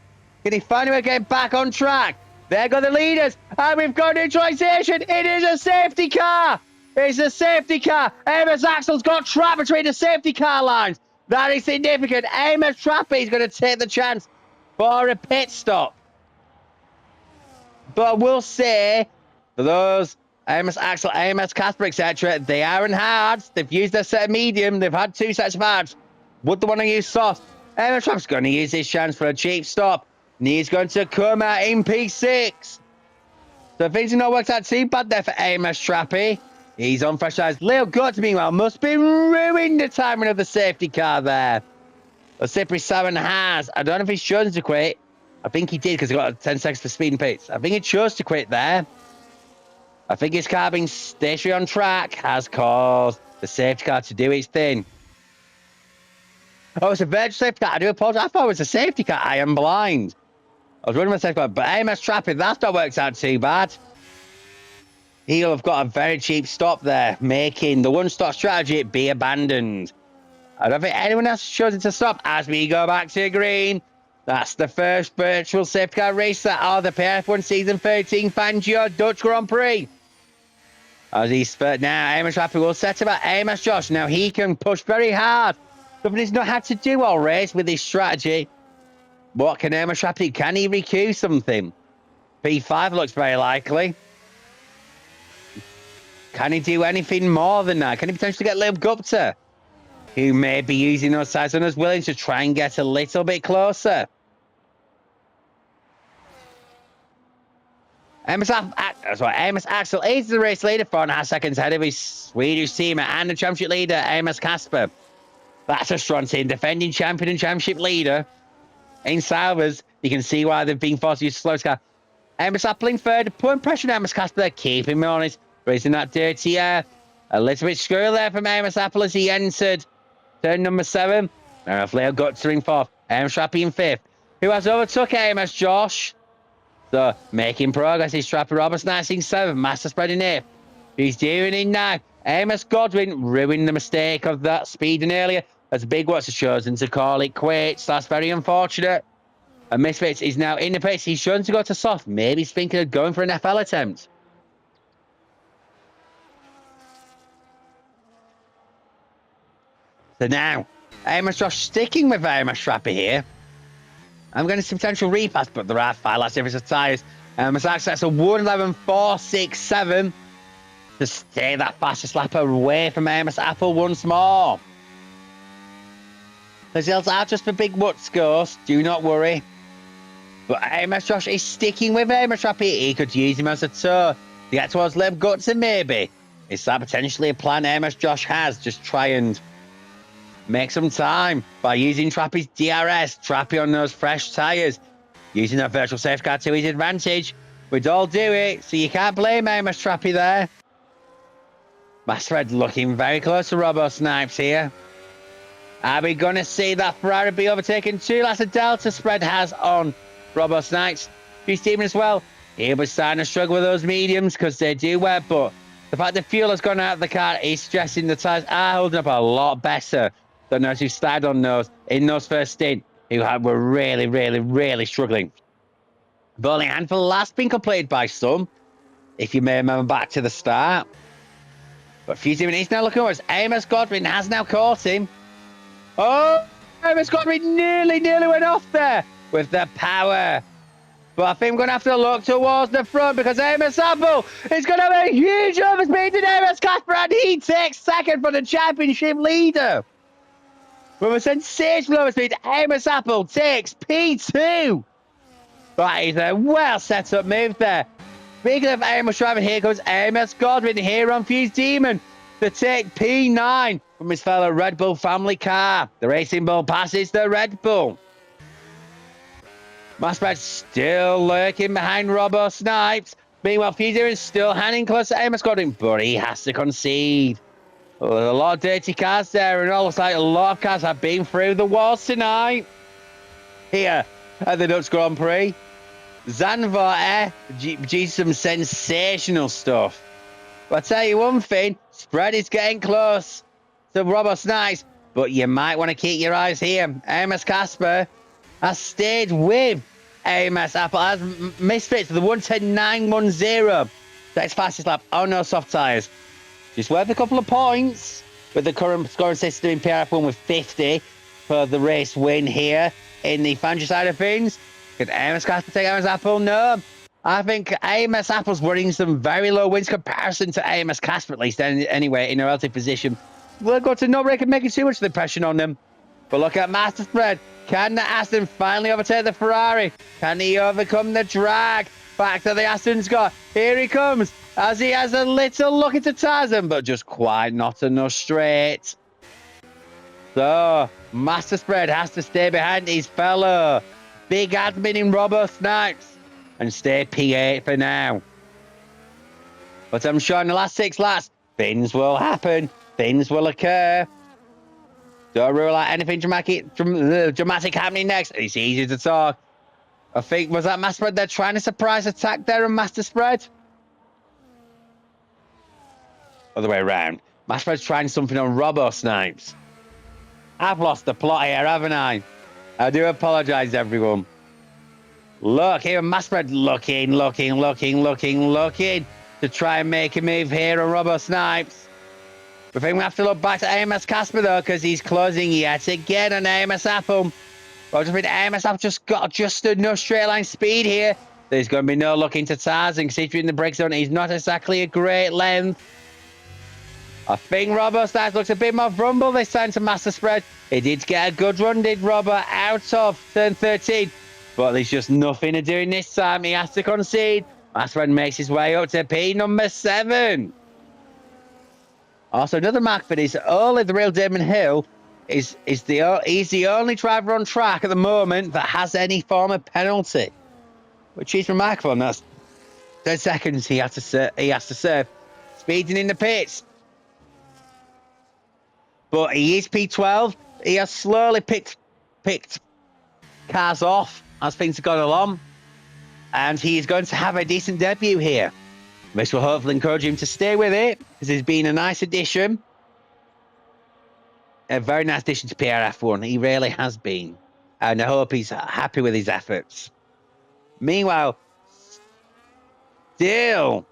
Can he finally get back on track? There go the leaders. And we've got neutralization. It is a safety car. It's a safety car. Amos Axel's got trapped between the safety car lines. That is significant. Amos Trappy is going to take the chance for a pit stop. But we'll say, for those Amos Axel, Amos Casper, etc., they are in hards. They've used their set of medium. They've had 2 sets of hards. Would they want to use soft? Amos Trappy's going to use his chance for a cheap stop. And he's going to come out in P6. So things have not worked out too bad there for Amos Trappy. He's on fresh eyes. Leo Guts, meanwhile, must be ruined the timing of the safety car there. The Slippery Salmon has. I don't know if he's chosen to quit. I think he did because he got 10 seconds for speed and pace. I think he chose to quit there. I think his car being stationary on track has caused the safety car to do its thing. Oh, it's a virtual safety car. I do apologize. I thought it was a safety car. I am blind. I was running my safety car, but Amos Trappy, that's not worked out too bad. He'll have got a very cheap stop there, making the one-stop strategy be abandoned. I don't think anyone else has chosen to stop as we go back to green. That's the first virtual safety car race that are the PRF1 Season 13 Fangio Dutch Grand Prix. As he's now, Amos Trappy will set about Amos Josh. Now he can push very hard. Something he's not had to do all race with his strategy. What can Amos Trappy do? Can he recoup something? P5 looks very likely. Can he do anything more than that? Can he potentially get Lil Gupta, who may be using those sides and is willing to try and get a little bit closer? Amos Axel is the race leader, 4.5 seconds ahead of his Swedish team and the championship leader, Amos Kasper. That's a strong team, defending champion and championship leader. In Salvers, you can see why they've been forced to use slow car. Amos Apple in third, putting pressure on Amos Kasper, keeping him honest, raising that dirty air. A little bit screw there from Amos Apple as he entered turn number 7. Now Leo Guts in fourth, Amos Trappy in fifth, who has overtook Amos Josh. So, making progress is Trappy Roberts, nice in 7th, Master Spread in 8th. He's doing it now. Amos Godwin ruined the mistake of that speeding earlier, as Big Watts has chosen to call it quits. That's very unfortunate. And Misfits is now in the pace. He's chosen to go to soft. Maybe he's thinking of going for an FL attempt. So now, Amos Josh sticking with Amos Trappy here. I'm going to see potential repass, but there are 5 last difference of tyres. Amos Access a 1:11.467 to stay that fastest lap away from Amos Apple once more. The results are just for Big Woods Ghost, do not worry. But Amos Josh is sticking with Amos Trappy. He could use him as a tow to get towards Liv Guts, and maybe is that potentially a plan Amos Josh has? Just try and make some time by using Trappy's DRS, Trappy on those fresh tyres, using that virtual safety car to his advantage. We'd all do it, so you can't blame Amos Trappy there. Masterhead looking very close to Robo Snipes here. Are we going to see that Ferrari be overtaken too? That's a delta spread has on Robo Snipes. He's teaming as well. He was starting to struggle with those mediums because they do wear, but the fact the fuel has gone out of the car is stressing the tyres are holding up a lot better than those who started on those in those first stint, who were really struggling. But only a handful last been completed by some, if you may remember back to the start. But Fusey is now looking worse. Amos Godwin has now caught him. Oh, Amos Godwin nearly went off there with the power. But I think we're going to have to look towards the front because Amos Apple is going to have a huge overspeed to Amos Kasper, and he takes second for the championship leader. With a sensational overspeed, Amos Apple takes P2. That is a well set up move there. Speaking of Amos driving, here comes Amos Godwin here on Fuse Demon to take P9 from his fellow Red Bull family car. The Racing Bull passes the Red Bull. Masterhead still lurking behind Robo Snipes. Meanwhile, Fuse Demon still handing close to Amos Godwin, but he has to concede. A lot of dirty cars there, and it looks like a lot of cars have been through the walls tonight. Here at the Dutch Grand Prix. Zandvoort produced some sensational stuff. But I'll tell you one thing, spread is getting close to Robo Snipes, but you might want to keep your eyes here. Amos Kasper has stayed with Amos Apple as Misfits for the 1:10.910. That's fastest lap on no soft tyres. Just worth a couple of points with the current scoring system in PRF1 with 50 for the race win here in the Fangio side of things. Could Amos Kasper take Amos Apple? No. I think Amos Apple's running some very low wins comparison to Amos Kasper, at least anyway, in a relative position. We'll go to no record making too much of the impression on them. But look at Master Spread. Can the Aston finally overtake the Ferrari? Can he overcome the drag? back to the Aston Scott. Here he comes as he has a little look into Tarzan, but just quite not enough straight. So, Master Spread has to stay behind his fellow big admin in Robbo Snipes and stay P8 for now. But I'm sure in the last 6 laps, things will happen. Things will occur. Don't rule out anything dramatic happening next. It's easy to talk. I think, was that Master Spread there trying to surprise attack there and Master Spread? Other way around. Master Spread's trying something on Robbo Snipes. I've lost the plot here, haven't I? I do apologise, everyone. Look, here Master Spread looking to try and make a move here on Robbo Snipes. I think we have to look back to AMS Casper, though, because he's closing yet again on AMS Apple. But I just think AMS Apple just got just enough straight line speed here. There's going to be no looking to Tarzan, considering the break zone. He's not exactly a great length. I think Robbo Snipes looks a bit more vulnerable this time to Master Spread. He did get a good run, did Robbo, out of turn 13. But there's just nothing to do in this time. He has to concede. Master Spread makes his way up to P number 7. Also, another mark for this, only the real Damon Hill he's the only driver on track at the moment that has any form of penalty, which is remarkable. And that's 10 seconds he has to serve. Speeding in the pits. But he is P12. He has slowly picked cars off as things have gone along. And he is going to have a decent debut here. This will hopefully encourage him to stay with it, because he's been a nice addition. A very nice addition to PRF1. He really has been. And I hope he's happy with his efforts. Meanwhile, still,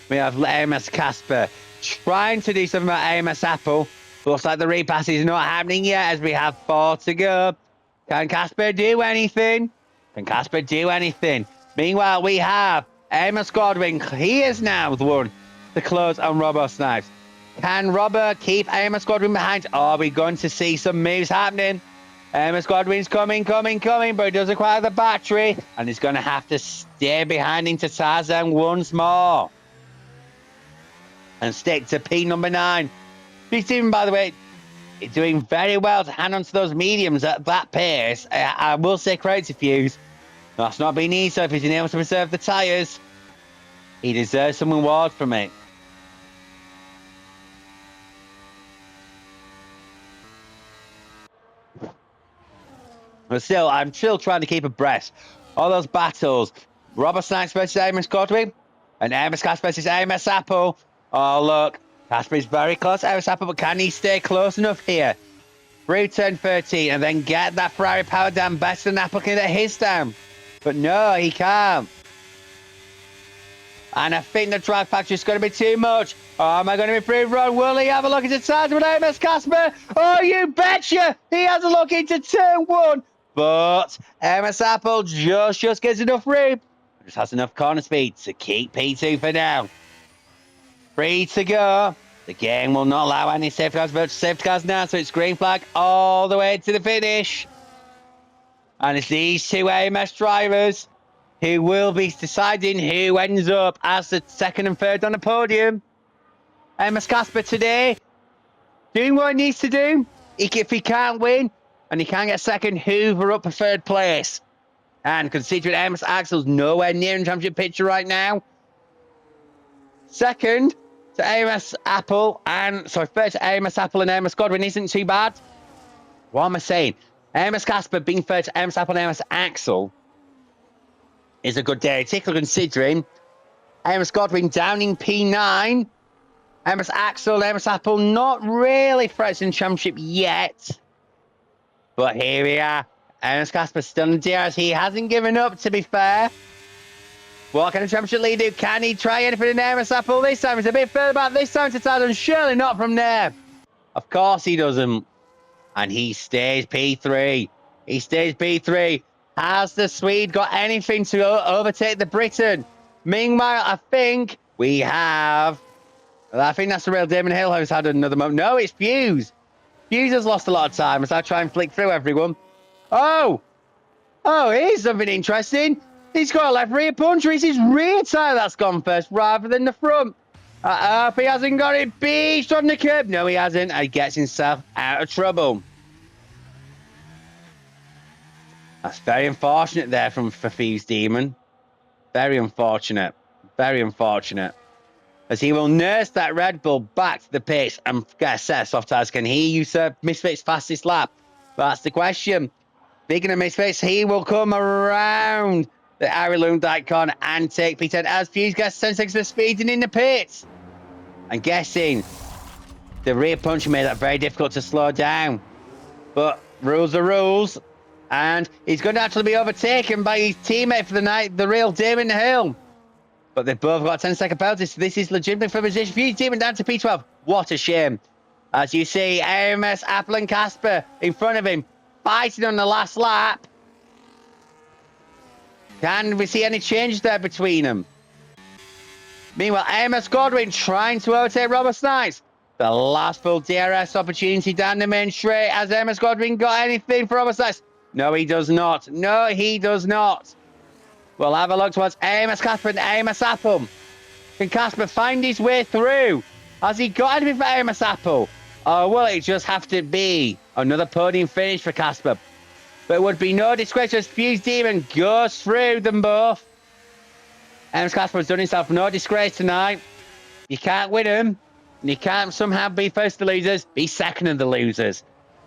we have AMS Casper trying to do something about AMS Apple. Looks like the repass is not happening yet, as we have 4 to go. Can Casper do anything? Meanwhile, we have AMS Godwin. He is now the one to close on Robbo Snipes. Can Robbo keep AMS Godwin behind? Are we going to see some moves happening? AMS Godwin's coming, but he doesn't quite have the battery. And he's going to have to stay behind into Tarzan once more. And stick to P number 9. He's doing, by the way, doing very well to hang on to those mediums at that pace. I will say credit to Fuse. That's not been easy, so if he's been able to preserve the tyres, he deserves some reward from it. But still, I'm still trying to keep abreast. All those battles. Robbo Snipes versus AMS Godwin. And AMS Casper versus AMS Apple. Oh, look. Casper is very close to AMS Apple, but can he stay close enough here? Through turn 13 and then get that Ferrari power down better than Apple can get his down. But no, he can't. And I think the drive factor is going to be too much. Oh, am I going to be proved wrong? Will he have a look into Tarzan with AMS Casper? Oh, you betcha! He has a look into turn 1. But AMS Apple just gets enough room. Just has enough corner speed to keep P2 for now. 3 to go. The game will not allow any safety cars, virtual safety cars now, so it's green flag all the way to the finish. And it's these two AMS drivers who will be deciding who ends up as the second and third on the podium. AMS Casper today doing what he needs to do. If he can't win and he can't get second, Hoover up for third place. And considering AMS Axel's nowhere near in the championship picture right now, second to AMS Apple and third to AMS Apple and AMS Godwin isn't too bad. What am I saying? AMS Casper being third to AMS Apple and AMS Axel is a good day, particularly considering AMS Godwin down in P9. AMS Axel and AMS Apple not really threats in championship yet. But here we are. AMS Casper still in the DRS. He hasn't given up, to be fair. What can the championship lead do? Can he try anything in AMS Apple this time? It's a bit further back this time to Tarzan. Surely not from there. Of course he doesn't. And he stays P3. Has the Swede got anything to overtake the Briton? Meanwhile, I think we have... I think that's the real Damon Hill who's had another moment. No, it's Fuse. Fuse has lost a lot of time as I try and flick through everyone. Oh! Oh, here's something interesting. He's got a left rear puncher. It's his rear tyre that's gone first rather than the front. I hope he hasn't got it beached on the curb. No, he hasn't. He gets himself out of trouble. That's very unfortunate there for Fuse Demon. Very unfortunate. Very unfortunate. As he will nurse that Red Bull back to the pace and get a set of soft tyres. Can he usurp Misfits' fastest lap? That's the question. Speaking of Misfits, he will come around the Ariloom Daikon and take P10 as Fuse gets 10 seconds of speeding in the pits. I'm guessing the rear punch made that very difficult to slow down. But rules are rules. And he's going to actually be overtaken by his teammate for the night, the real Damon Hill. But they've both got 10-second penalties, so this is legitimately for position. Fuse Demon down to P12. What a shame. As you see, AMS, Apple and Casper in front of him, fighting on the last lap. Can we see any change there between them? Meanwhile, AMS Godwin trying to overtake Robert Snipes. The last full DRS opportunity down the main straight. Has AMS Godwin got anything for Robert Snipes? No, he does not. No, he does not. We'll have a look towards AMS Casper and AMS Apple. Can Casper find his way through? Has he got anything for AMS Apple? Or will it just have to be another podium finish for Casper? But it would be no disgrace as Fuse Demon goes through them both. AMS Casper has done himself no disgrace tonight. You can't win him. And you can't somehow be first of the losers, be second of the losers.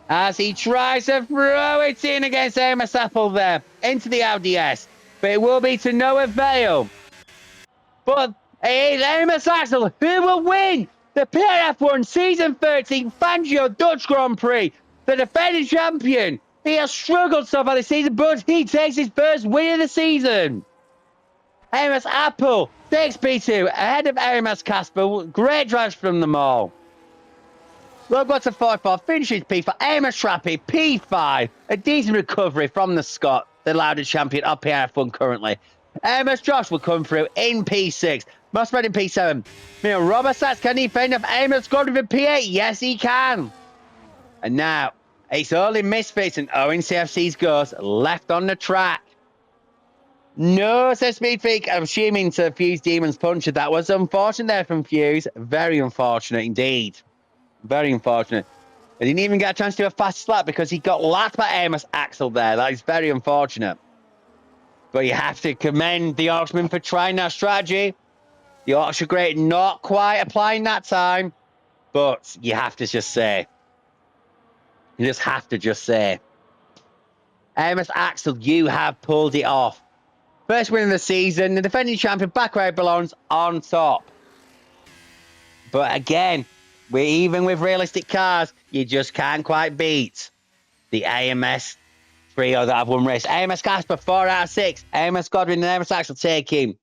As he tries to throw it in against AMS Apple there, into the Audi S. But it will be to no avail. But it is AMS Axel who will win the PRF1 Season 13 Fangio Dutch Grand Prix. The defending champion. He has struggled so far this season, but he takes his first win of the season. AMS Apple takes P2 ahead of AMS Casper. Great drives from them all. Rogue got to 44, finishes P4. AMS Trappy, P5. A decent recovery from the Scot, the loudest champion of PRF1 currently. AMS Josh will come through in P6. Must spread in P7. Robert Sats, can he fend off AMS Gordon in P8? Yes, he can. And now, it's only Misfits and Owen CFC's Ghost left on the track. No, says Speedfreak. I'm assuming to Fuse Demon's puncher. That was unfortunate there from Fuse. Very unfortunate indeed. Very unfortunate. He didn't even get a chance to do a fast lap because he got lapped by Amos Axel there. That is very unfortunate. But you have to commend the Auction for trying that strategy. The Auction Great not quite applying that time. But you have to just say. You just have to just say. Amos Axel, you have pulled it off. First win of the season. The defending champion back where it belongs, on top. But again, even with realistic cars, you just can't quite beat the AMS trio that have won race. AMS Casper, 4 out of 6. AMS Godwin and AMS Axel taking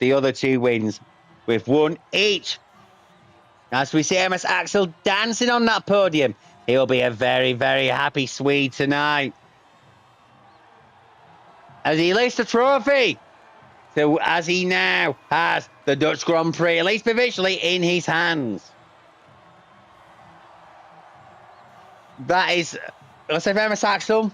the other 2 wins with 1 each. As we see AMS Axel dancing on that podium, he'll be a very, very happy Swede tonight. As he lifts the trophy, so as he now has the Dutch Grand Prix, at least provisionally, in his hands. That is, let's say for AMS Axel,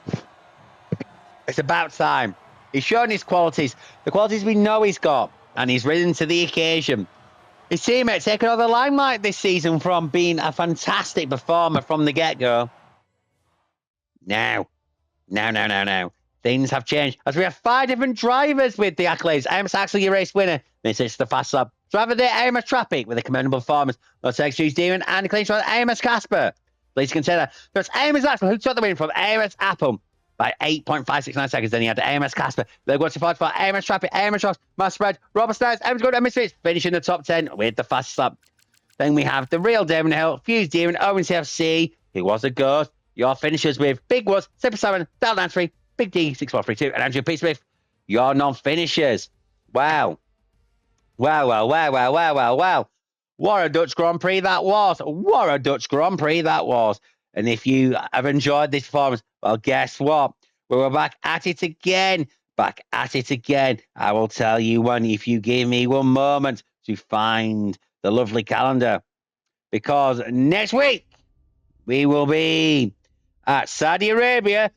it's about time. He's shown his qualities, the qualities we know he's got, and he's risen to the occasion. His teammate taking over the limelight this season from being a fantastic performer from the get-go. Now. Things have changed as we have 5 different drivers with the accolades. AMS Axel, your race winner. This the fast lap. Driver there, AMS Traffic with a commendable performance. Let's take Fuse Demon and the clean shot, AMS Casper. Please consider that's AMS Axel who took the win from AMS Apple by 8.569 seconds. Then he had AMS Casper. They go to fight for AMS Traffic, AMS Josh, Mass Spread, Robert Stars, AMS Good, AMS Fitz, finishing the top 10 with the fast lap. Then we have the real Damon Hill, Fuse Demon, Owen CFC, who was a ghost. Your finishers with Big Woods, Super 7, Dal Nantry, Big D, 6432, and Andrew P. Smith, your non-finishers. Wow. Wow. What a Dutch Grand Prix that was. What a Dutch Grand Prix that was. And if you have enjoyed this performance, well, guess what? We're back at it again. I will tell you when, if you give me one moment to find the lovely calendar. Because next week, we will be at Saudi Arabia,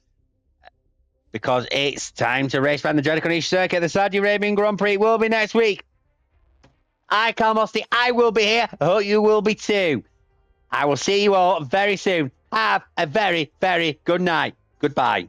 because it's time to race around the Dread Corniche circuit. The Saudi Arabian Grand Prix will be next week. Callum Hosty, I will be here. I hope you will be too. I will see you all very soon. Have a very, very good night. Goodbye.